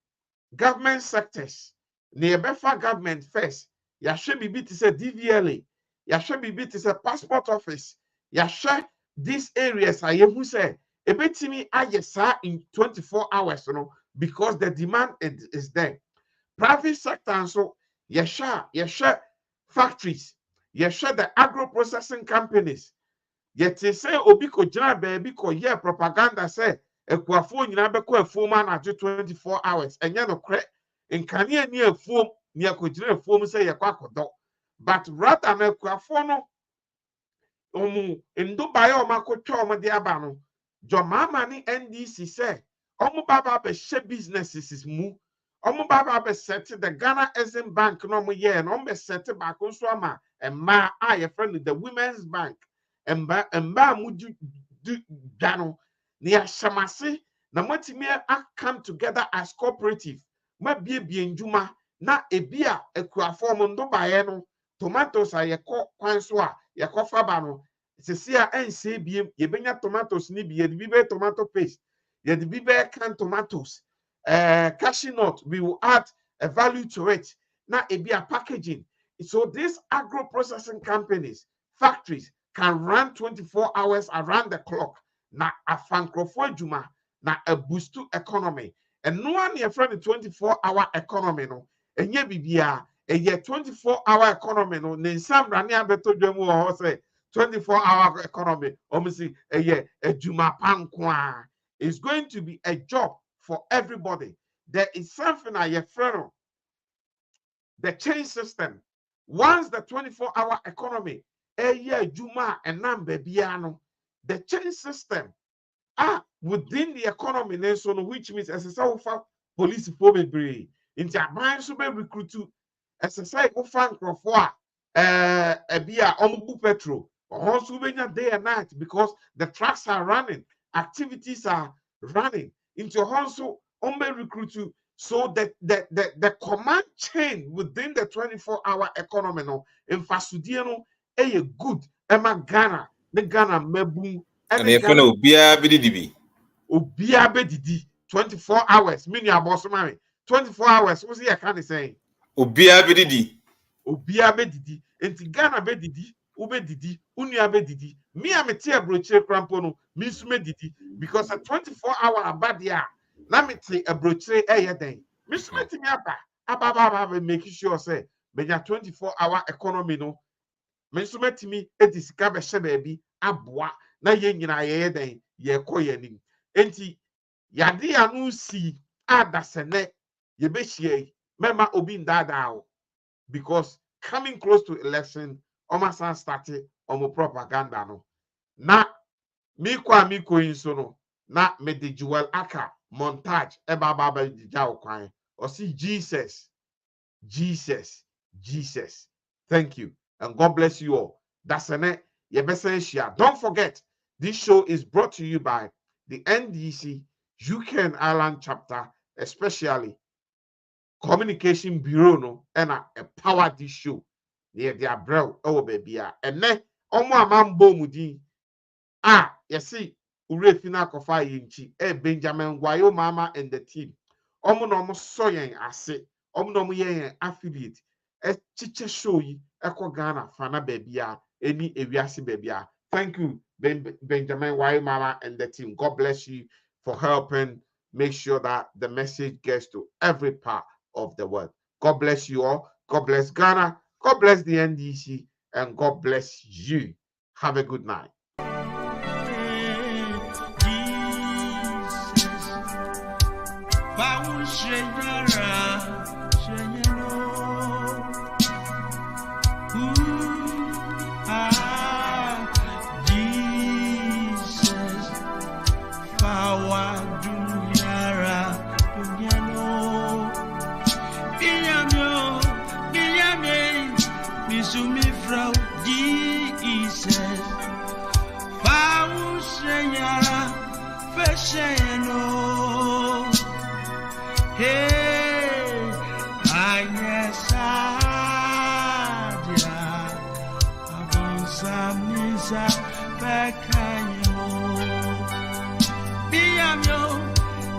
government sectors. Nebefa government first. Yashe bibi to say DVLA. Yashe bibi to say passport office. Yashe these areas I who say ebetimi ayesa in 24 hours, because the demand is there. Private sector and so yashe factories. Yashe the agro processing companies. Yet they say obiko jana baby ko yeah propaganda say ekuafo nyina beko afuo ma na 24 hours. Enya no kre nkania ni afuo near Kujre form say a quacko, but rather than a quafono. Omu ndo bayo mako choma de abano jo mama ni NDC say omu baba be she businesses is mu omu baba be set the Ghana Exim Bank no mu ye no be set back so ama emma a friend the Women's Bank emba mu dano ni ashamase na matimi come together as cooperative ma bie njuma na ebia ekuafo mu ndo baye no tomatoes a yeko kwan so a yeko faba no sesia ense biem yebenya tomatoes ni bi be tomato paste be canned tomatoes cashew nut we will add a value to it na ebia packaging. So these agro processing companies factories can run 24 hours around the clock na afankrofo adwuma na a boost to economy and no one your friend 24-hour economy no enye bibia a 24-hour economy no nsam rani abeto dwamu ho say 24-hour economy obviously a juma pankwa is going to be a job for everybody. There is something I refer the change system. Once the 24-hour economy juma and number biano the change system within the economy which means as a police probably into a mind so be recruit to as a say fan crofwa bia omu petrol also day and night because the trucks are running, activities are running into also recruit to so that the command chain within the 24-hour economy no in Fasudiano a good Emma Ghana the Ghana mebu and if no bia bididi 24 hours mini abosomari 24 hours what's he can say obia bididi enti Ghana bedidi ubedidi unia bedidi me amete abroche krampo no me sume didi because a 24-hour abadia na mete abroche den me sume timi aba make sure say benya 24-hour economy no me sume timi edisika be hye baabi aboa na ye nyina ye den ye koye nim enti yade anu si adasene ye be hie mema obi ndada because coming close to election Omasan started omo propaganda no na miko inso na me de Joel Aka montage baba dija okwan o see Jesus thank you and God bless you all. That's an share. Don't forget this show is brought to you by the NDC UK and Ireland chapter, especially Communication Bureau no and empower this show. Near their brow, oh baby, and ne omo amambo mudi see urefina kofa yinchi Benjamin Wayo mama and the team omo no mo soyen ase omo no mo yen affiliate chiche show yi eko Ghana fana baby any ewiase baby. Thank you Benjamin Wayo mama and the team. God bless you for helping make sure that the message gets to every part of the world. God bless you all. God bless Ghana. God bless the NDC and God bless you. Have a good night.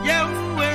Yeah.